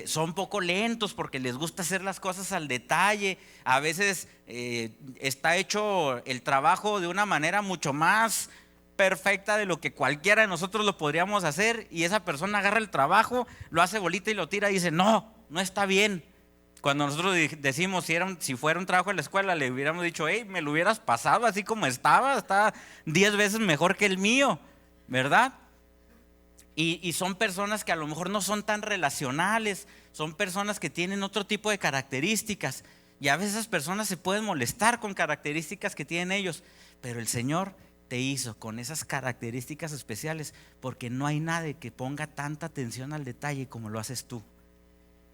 son poco lentos porque les gusta hacer las cosas al detalle. A veces está hecho el trabajo de una manera mucho más perfecta de lo que cualquiera de nosotros lo podríamos hacer, y esa persona agarra el trabajo, lo hace bolita y lo tira y dice, no está bien. Cuando nosotros decimos si fuera un trabajo en la escuela, le hubiéramos dicho, hey, me lo hubieras pasado así como está 10 veces mejor que el mío, ¿verdad? Y son personas que a lo mejor no son tan relacionales, son personas que tienen otro tipo de características, y a veces esas personas se pueden molestar con características que tienen ellos, pero el Señor te hizo con esas características especiales porque no hay nadie que ponga tanta atención al detalle como lo haces tú.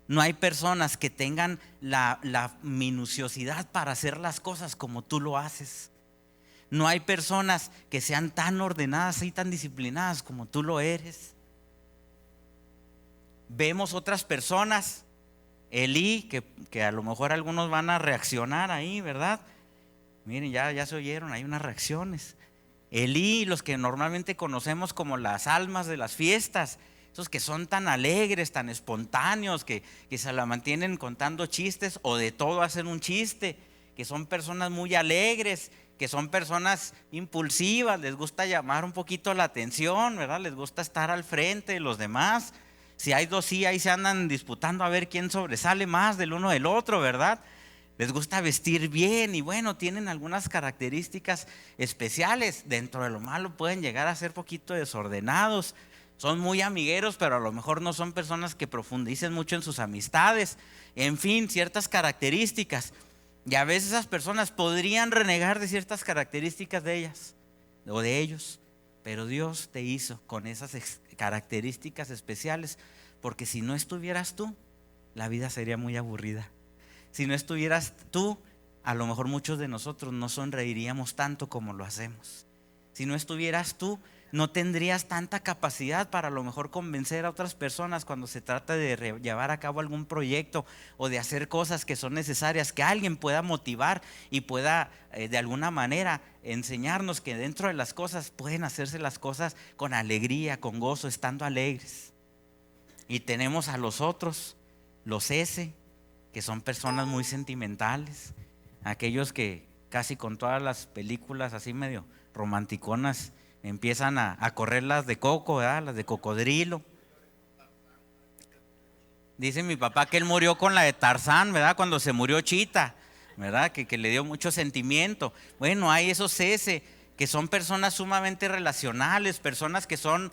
No hay personas que tengan la minuciosidad para hacer las cosas como tú lo haces. No hay personas que sean tan ordenadas y tan disciplinadas como tú lo eres. Vemos otras personas, Elí, que a lo mejor algunos van a reaccionar ahí, ¿verdad? Miren, ya se oyeron, hay unas reacciones. Elí, los que normalmente conocemos como las almas de las fiestas, esos que son tan alegres, tan espontáneos, que se la mantienen contando chistes o de todo hacen un chiste, que son personas muy alegres, que son personas impulsivas, les gusta llamar un poquito la atención, ¿verdad? Les gusta estar al frente de los demás. Si hay dos, sí, ahí se andan disputando a ver quién sobresale más del uno del otro, ¿verdad? Les gusta vestir bien y bueno, tienen algunas características especiales. Dentro de lo malo pueden llegar a ser poquito desordenados. Son muy amigueros, pero a lo mejor no son personas que profundicen mucho en sus amistades. En fin, ciertas características. Y a veces esas personas podrían renegar de ciertas características de ellas o de ellos. Pero Dios te hizo con esas características especiales, porque si no estuvieras tú, la vida sería muy aburrida. Si no estuvieras tú, a lo mejor muchos de nosotros no sonreiríamos tanto como lo hacemos. Si no estuvieras tú, no tendrías tanta capacidad para a lo mejor convencer a otras personas cuando se trata de llevar a cabo algún proyecto o de hacer cosas que son necesarias, que alguien pueda motivar y pueda de alguna manera enseñarnos que dentro de las cosas pueden hacerse las cosas con alegría, con gozo, estando alegres. Y tenemos a los otros, los S, que son personas muy sentimentales, aquellos que casi con todas las películas así medio romanticonas empiezan a correr las de coco, ¿verdad? Las de cocodrilo. Dice mi papá que él murió con la de Tarzán, ¿verdad? Cuando se murió Chita, ¿verdad? Que le dio mucho sentimiento. Bueno, hay esos S que son personas sumamente relacionales, personas que son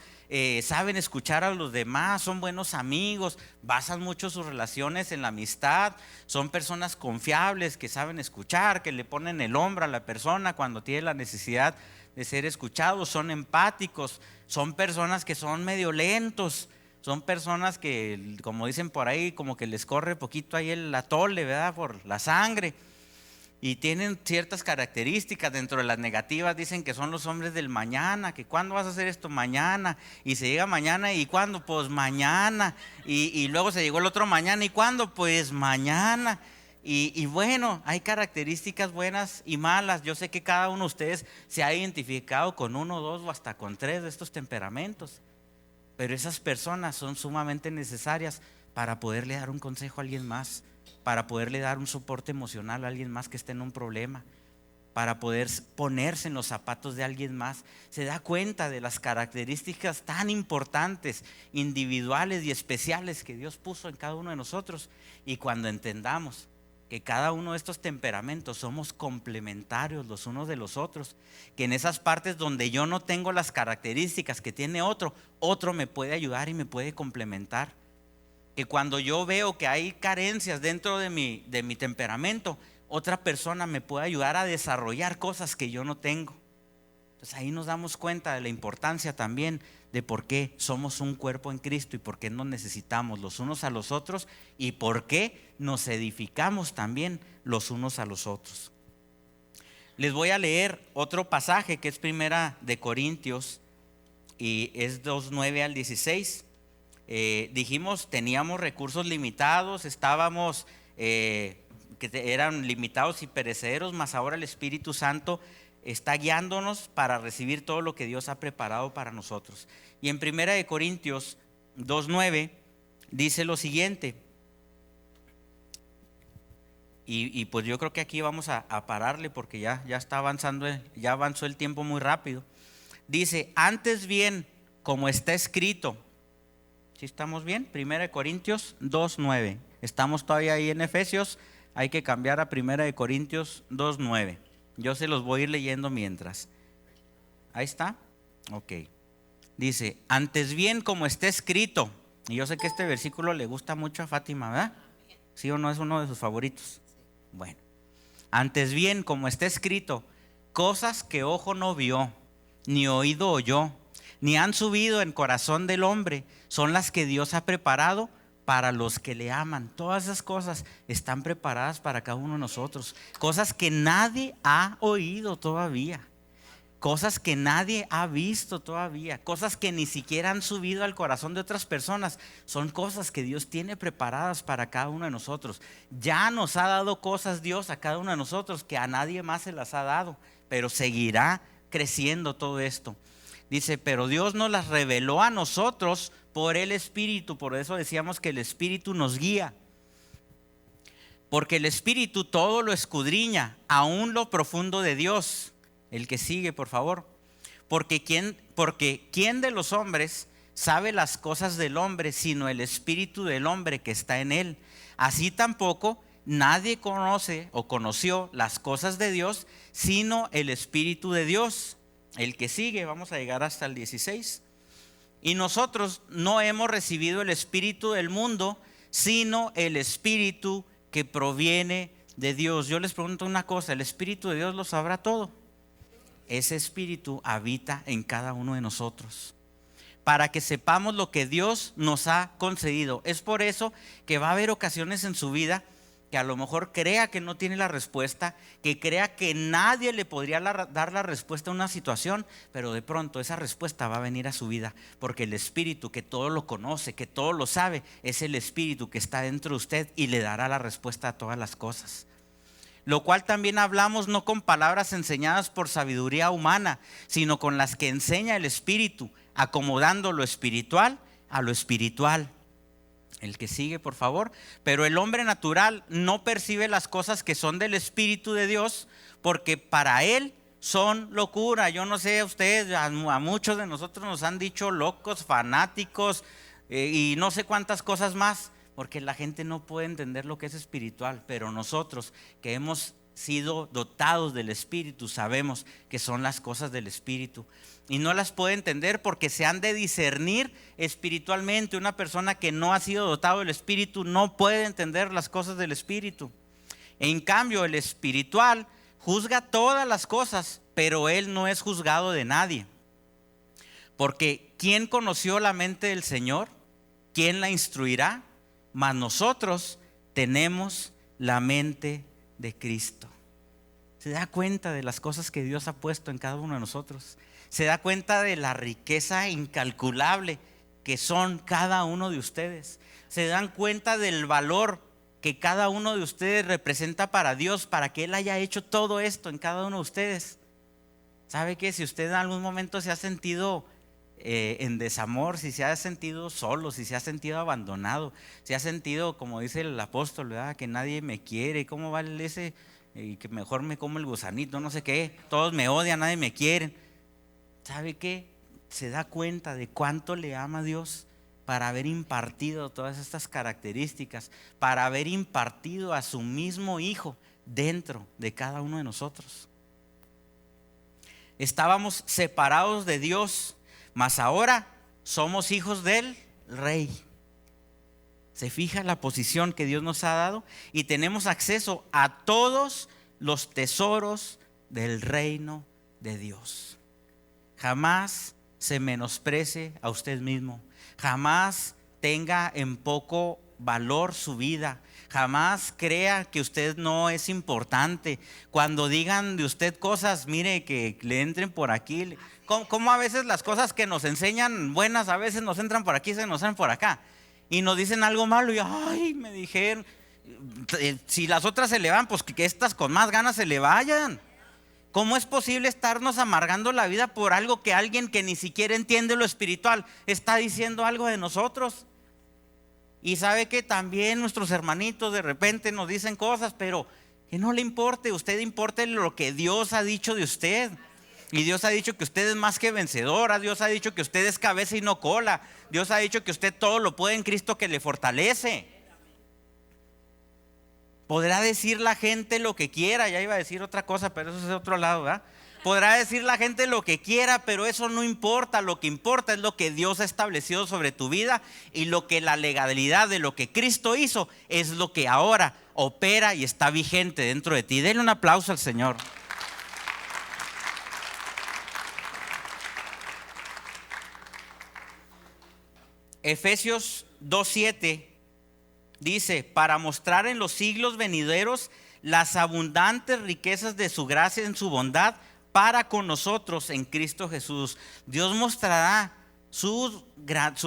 saben escuchar a los demás, son buenos amigos, basan mucho sus relaciones en la amistad, son personas confiables que saben escuchar, que le ponen el hombro a la persona cuando tiene la necesidad de ser escuchados, son empáticos, son personas que son medio lentos, son personas que, como dicen por ahí, como que les corre poquito ahí el atole, ¿verdad? Por la sangre. Y tienen ciertas características. Dentro de las negativas dicen que son los hombres del mañana, que cuándo vas a hacer esto, mañana, y se llega mañana, y cuándo, pues mañana, y luego se llegó el otro mañana, y cuándo, pues mañana. Y bueno, hay características buenas y malas. Yo sé que cada uno de ustedes se ha identificado con uno, dos o hasta con tres de estos temperamentos, pero esas personas son sumamente necesarias para poderle dar un consejo a alguien más, para poderle dar un soporte emocional a alguien más que esté en un problema, para poder ponerse en los zapatos de alguien más. Se da cuenta de las características tan importantes, individuales y especiales que Dios puso en cada uno de nosotros. Y cuando entendamos que cada uno de estos temperamentos somos complementarios los unos de los otros, que en esas partes donde yo no tengo las características que tiene otro, otro me puede ayudar y me puede complementar. Que cuando yo veo que hay carencias dentro de mi temperamento, otra persona me puede ayudar a desarrollar cosas que yo no tengo. Entonces ahí nos damos cuenta de la importancia también de por qué somos un cuerpo en Cristo y por qué nos necesitamos los unos a los otros y por qué nos edificamos también los unos a los otros. Les voy a leer otro pasaje que es Primera de Corintios y es 2:9 al 16. Dijimos, teníamos recursos limitados, estábamos que eran limitados y perecederos, mas ahora el Espíritu Santo está guiándonos para recibir todo lo que Dios ha preparado para nosotros. Y en 1 Corintios 2:9 dice lo siguiente, y pues yo creo que aquí vamos a pararle porque ya está avanzando, ya avanzó el tiempo muy rápido. Dice, antes bien, como está escrito. ¿Sí estamos bien? 1 Corintios 2:9. Estamos todavía ahí en Efesios, hay que cambiar a 1 Corintios 2:9. Yo se los voy a ir leyendo mientras. Ahí está. Ok. Dice, antes bien como está escrito. Y yo sé que este versículo le gusta mucho a Fátima, ¿verdad? ¿Sí o no es uno de sus favoritos? Bueno. Antes bien como está escrito, cosas que ojo no vio, ni oído oyó, ni han subido en corazón del hombre, son las que Dios ha preparado para los que le aman. Todas esas cosas están preparadas para cada uno de nosotros. Cosas que nadie ha oído todavía. Cosas que nadie ha visto todavía. Cosas que ni siquiera han subido al corazón de otras personas. Son cosas que Dios tiene preparadas para cada uno de nosotros. Ya nos ha dado cosas Dios a cada uno de nosotros que a nadie más se las ha dado. Pero seguirá creciendo todo esto. Dice, pero Dios nos las reveló a nosotros por el Espíritu. Por eso decíamos que el Espíritu nos guía. Porque el Espíritu todo lo escudriña, aún lo profundo de Dios. El que sigue, por favor. Porque ¿quién de los hombres sabe las cosas del hombre, sino el Espíritu del hombre que está en él? Así tampoco nadie conoce o conoció las cosas de Dios, sino el Espíritu de Dios. El que sigue, vamos a llegar hasta el 16. Y nosotros no hemos recibido el espíritu del mundo, sino el Espíritu que proviene de Dios. Yo les pregunto una cosa, ¿el Espíritu de Dios lo sabrá todo? Ese Espíritu habita en cada uno de nosotros, para que sepamos lo que Dios nos ha concedido. Es por eso que va a haber ocasiones en su vida que a lo mejor crea que no tiene la respuesta, que crea que nadie le podría dar la respuesta a una situación, pero de pronto esa respuesta va a venir a su vida, porque el Espíritu que todo lo conoce, que todo lo sabe, es el Espíritu que está dentro de usted y le dará la respuesta a todas las cosas. Lo cual también hablamos no con palabras enseñadas por sabiduría humana, sino con las que enseña el Espíritu, acomodando lo espiritual a lo espiritual. El que sigue, por favor. Pero el hombre natural no percibe las cosas que son del Espíritu de Dios, porque para él son locura. Yo no sé, ustedes, a muchos de nosotros nos han dicho locos, fanáticos y no sé cuántas cosas más, porque la gente no puede entender lo que es espiritual. Pero nosotros que hemos sido dotados del Espíritu sabemos que son las cosas del Espíritu. Y no las puede entender porque se han de discernir espiritualmente. Una persona que no ha sido dotado del Espíritu no puede entender las cosas del Espíritu. En cambio, el espiritual juzga todas las cosas, pero él no es juzgado de nadie. Porque ¿quién conoció la mente del Señor? ¿Quién la instruirá? Mas nosotros tenemos la mente de Cristo. ¿Se da cuenta de las cosas que Dios ha puesto en cada uno de nosotros? Se da cuenta de la riqueza incalculable que son cada uno de ustedes. Se dan cuenta del valor que cada uno de ustedes representa para Dios, para que Él haya hecho todo esto en cada uno de ustedes. ¿Sabe qué? Si usted en algún momento se ha sentido en desamor, si se ha sentido solo, si se ha sentido abandonado, si ha sentido, como dice el apóstol, ¿verdad?, que nadie me quiere, ¿cómo va ese y que mejor me como el gusanito, no sé qué, todos me odian, nadie me quiere. ¿Sabe qué? Se da cuenta de cuánto le ama a Dios para haber impartido todas estas características, para haber impartido a su mismo Hijo dentro de cada uno de nosotros. Estábamos separados de Dios, mas ahora somos hijos del Rey. Se fija la posición que Dios nos ha dado y tenemos acceso a todos los tesoros del reino de Dios. Jamás se menosprecie a usted mismo. Jamás tenga en poco valor su vida. Jamás crea que usted no es importante. Cuando digan de usted cosas, mire, que le entren por aquí. Como a veces las cosas que nos enseñan buenas, a veces nos entran por aquí, se nos entran por acá. Y nos dicen algo malo y ay, me dijeron. Si las otras se le van, pues que estas con más ganas se le vayan. ¿Cómo es posible estarnos amargando la vida por algo que alguien que ni siquiera entiende lo espiritual está diciendo algo de nosotros? Y sabe que también nuestros hermanitos de repente nos dicen cosas, pero que no le importe, usted importe lo que Dios ha dicho de usted. Y Dios ha dicho que usted es más que vencedora. Dios ha dicho que usted es cabeza y no cola. Dios ha dicho que usted todo lo puede en Cristo que le fortalece. Podrá decir la gente lo que quiera. Ya iba a decir otra cosa, pero eso es de otro lado, ¿verdad? Podrá decir la gente lo que quiera, pero eso no importa. Lo que importa es lo que Dios ha establecido sobre tu vida, y lo que la legalidad de lo que Cristo hizo es lo que ahora opera y está vigente dentro de ti. Denle un aplauso al Señor. Efesios 2:7 dice: para mostrar en los siglos venideros las abundantes riquezas de su gracia en su bondad para con nosotros en Cristo Jesús. Dios mostrará su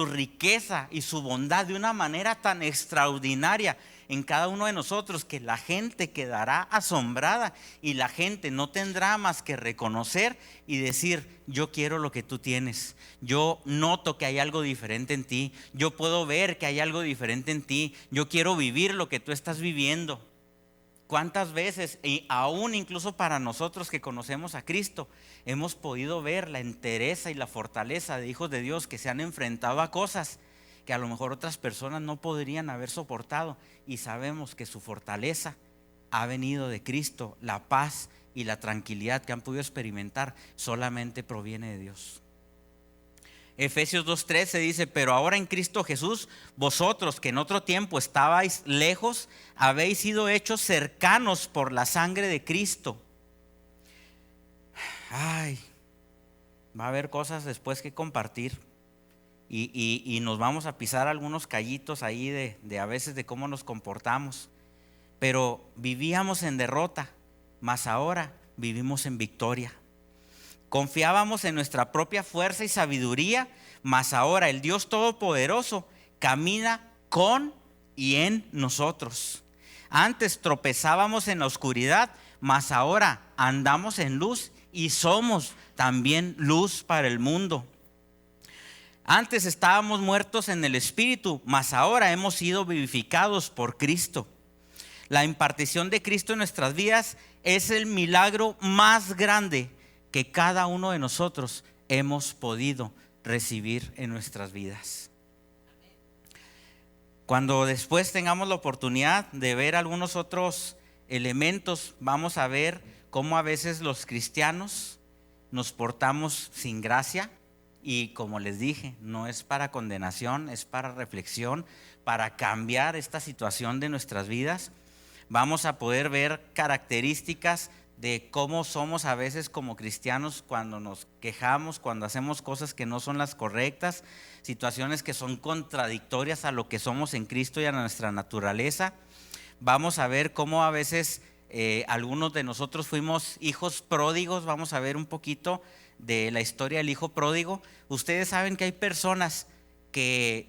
riqueza y su bondad de una manera tan extraordinaria en cada uno de nosotros, que la gente quedará asombrada y la gente no tendrá más que reconocer y decir: yo quiero lo que tú tienes. Yo noto que hay algo diferente en ti. Yo puedo ver que hay algo diferente en ti. Yo quiero vivir lo que tú estás viviendo. ¿Cuántas veces, y aún incluso para nosotros que conocemos a Cristo, hemos podido ver la entereza y la fortaleza de hijos de Dios que se han enfrentado a cosas que a lo mejor otras personas no podrían haber soportado, y sabemos que su fortaleza ha venido de Cristo? La paz y la tranquilidad que han podido experimentar solamente proviene de Dios. Efesios 2:13 dice: pero ahora en Cristo Jesús, vosotros que en otro tiempo estabais lejos, habéis sido hechos cercanos por la sangre de Cristo. Ay, va a haber cosas después que compartir, y nos vamos a pisar algunos callitos ahí de a veces de cómo nos comportamos. Pero vivíamos en derrota, mas ahora vivimos en victoria. Confiábamos en nuestra propia fuerza y sabiduría, mas ahora el Dios Todopoderoso camina con y en nosotros. Antes tropezábamos en la oscuridad, mas ahora andamos en luz y somos también luz para el mundo. Antes estábamos muertos en el espíritu, mas ahora hemos sido vivificados por Cristo. La impartición de Cristo en nuestras vidas es el milagro más grande que cada uno de nosotros hemos podido recibir en nuestras vidas. Cuando después tengamos la oportunidad de ver algunos otros elementos, vamos a ver cómo a veces los cristianos nos portamos sin gracia. Y como les dije, no es para condenación, es para reflexión, para cambiar esta situación de nuestras vidas. Vamos a poder ver características de cómo somos a veces como cristianos cuando nos quejamos, cuando hacemos cosas que no son las correctas, situaciones que son contradictorias a lo que somos en Cristo y a nuestra naturaleza. Vamos a ver cómo a veces algunos de nosotros fuimos hijos pródigos. Vamos a ver un poquito de la historia del hijo pródigo. Ustedes saben que hay personas que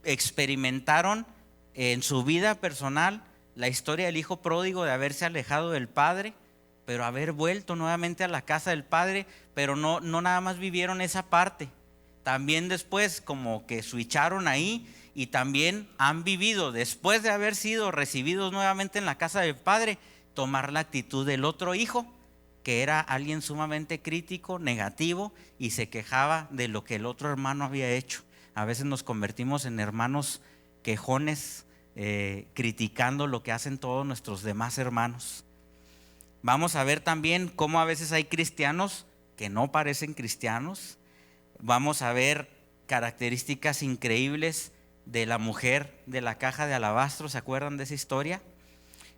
experimentaron en su vida personal la historia del hijo pródigo, de haberse alejado del padre, pero haber vuelto nuevamente a la casa del padre, pero no nada más vivieron esa parte. También después como que switcharon ahí, y también han vivido, después de haber sido recibidos nuevamente en la casa del padre, tomar la actitud del otro hijo, que era alguien sumamente crítico, negativo, y se quejaba de lo que el otro hermano había hecho. A veces nos convertimos en hermanos quejones, criticando lo que hacen todos nuestros demás hermanos. Vamos a ver también cómo a veces hay cristianos que no parecen cristianos. Vamos a ver características increíbles de la mujer de la caja de alabastro. ¿Se acuerdan de esa historia?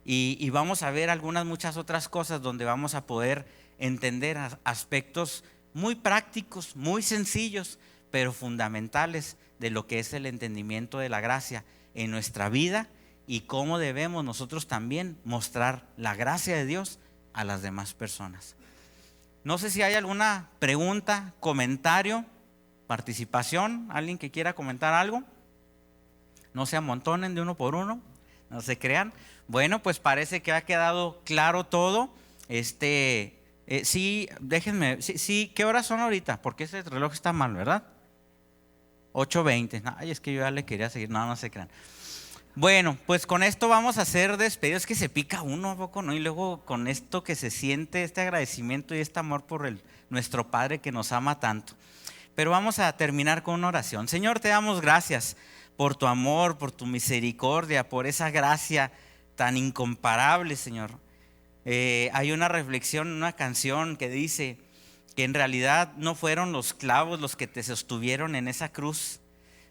Y vamos a ver muchas otras cosas donde vamos a poder entender aspectos muy prácticos, muy sencillos, pero fundamentales de lo que es el entendimiento de la gracia en nuestra vida y cómo debemos nosotros también mostrar la gracia de Dios a las demás personas. No sé si hay alguna pregunta, comentario, participación, alguien que quiera comentar algo. No se amontonen de uno por uno, no se crean. Bueno, pues parece que ha quedado claro todo. Sí, déjenme, sí, ¿qué horas son ahorita? Porque ese reloj está mal, ¿verdad? 8:20. Ay, es que yo ya le quería seguir. No se crean. Bueno, pues con esto vamos a hacer despedidos. Es que se pica uno, ¿a poco no? Y luego con esto que se siente, este agradecimiento y este amor por nuestro Padre que nos ama tanto. Pero vamos a terminar con una oración. Señor, te damos gracias por tu amor, por tu misericordia, por esa gracia tan incomparable, Señor. Hay una reflexión, una canción que dice que en realidad no fueron los clavos los que te sostuvieron en esa cruz.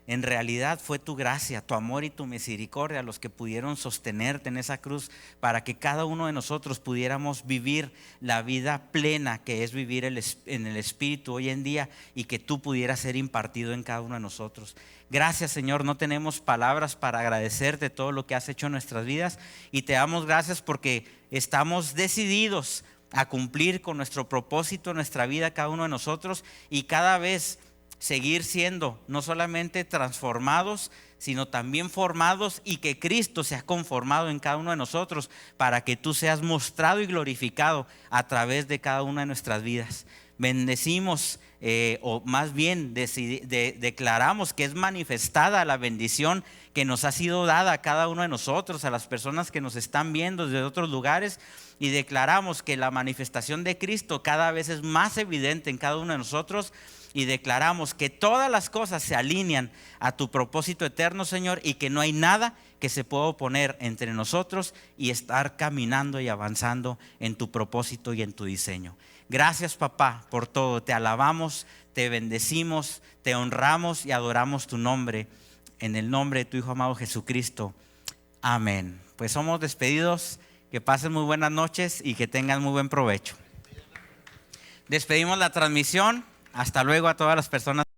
En realidad fue tu gracia, tu amor y tu misericordia los que pudieron sostenerte en esa cruz para que cada uno de nosotros pudiéramos vivir la vida plena que es vivir en el Espíritu hoy en día y que tú pudieras ser impartido en cada uno de nosotros. Gracias, Señor, no tenemos palabras para agradecerte todo lo que has hecho en nuestras vidas y te damos gracias porque estamos decididos a cumplir con nuestro propósito en nuestra vida cada uno de nosotros y cada vez seguir siendo no solamente transformados, sino también formados y que Cristo se ha conformado en cada uno de nosotros para que tú seas mostrado y glorificado a través de cada una de nuestras vidas. Bendecimos, o más bien declaramos que es manifestada la bendición que nos ha sido dada a cada uno de nosotros, a las personas que nos están viendo desde otros lugares, y declaramos que la manifestación de Cristo cada vez es más evidente en cada uno de nosotros. Y declaramos que todas las cosas se alinean a tu propósito eterno, Señor, y que no hay nada que se pueda oponer entre nosotros y estar caminando y avanzando en tu propósito y en tu diseño. Gracias, papá, por todo. Te alabamos, te bendecimos, te honramos y adoramos tu nombre. En el nombre de tu Hijo amado Jesucristo. Amén. Pues somos despedidos. Que pasen muy buenas noches y que tengan muy buen provecho. Despedimos la transmisión. Hasta luego a todas las personas.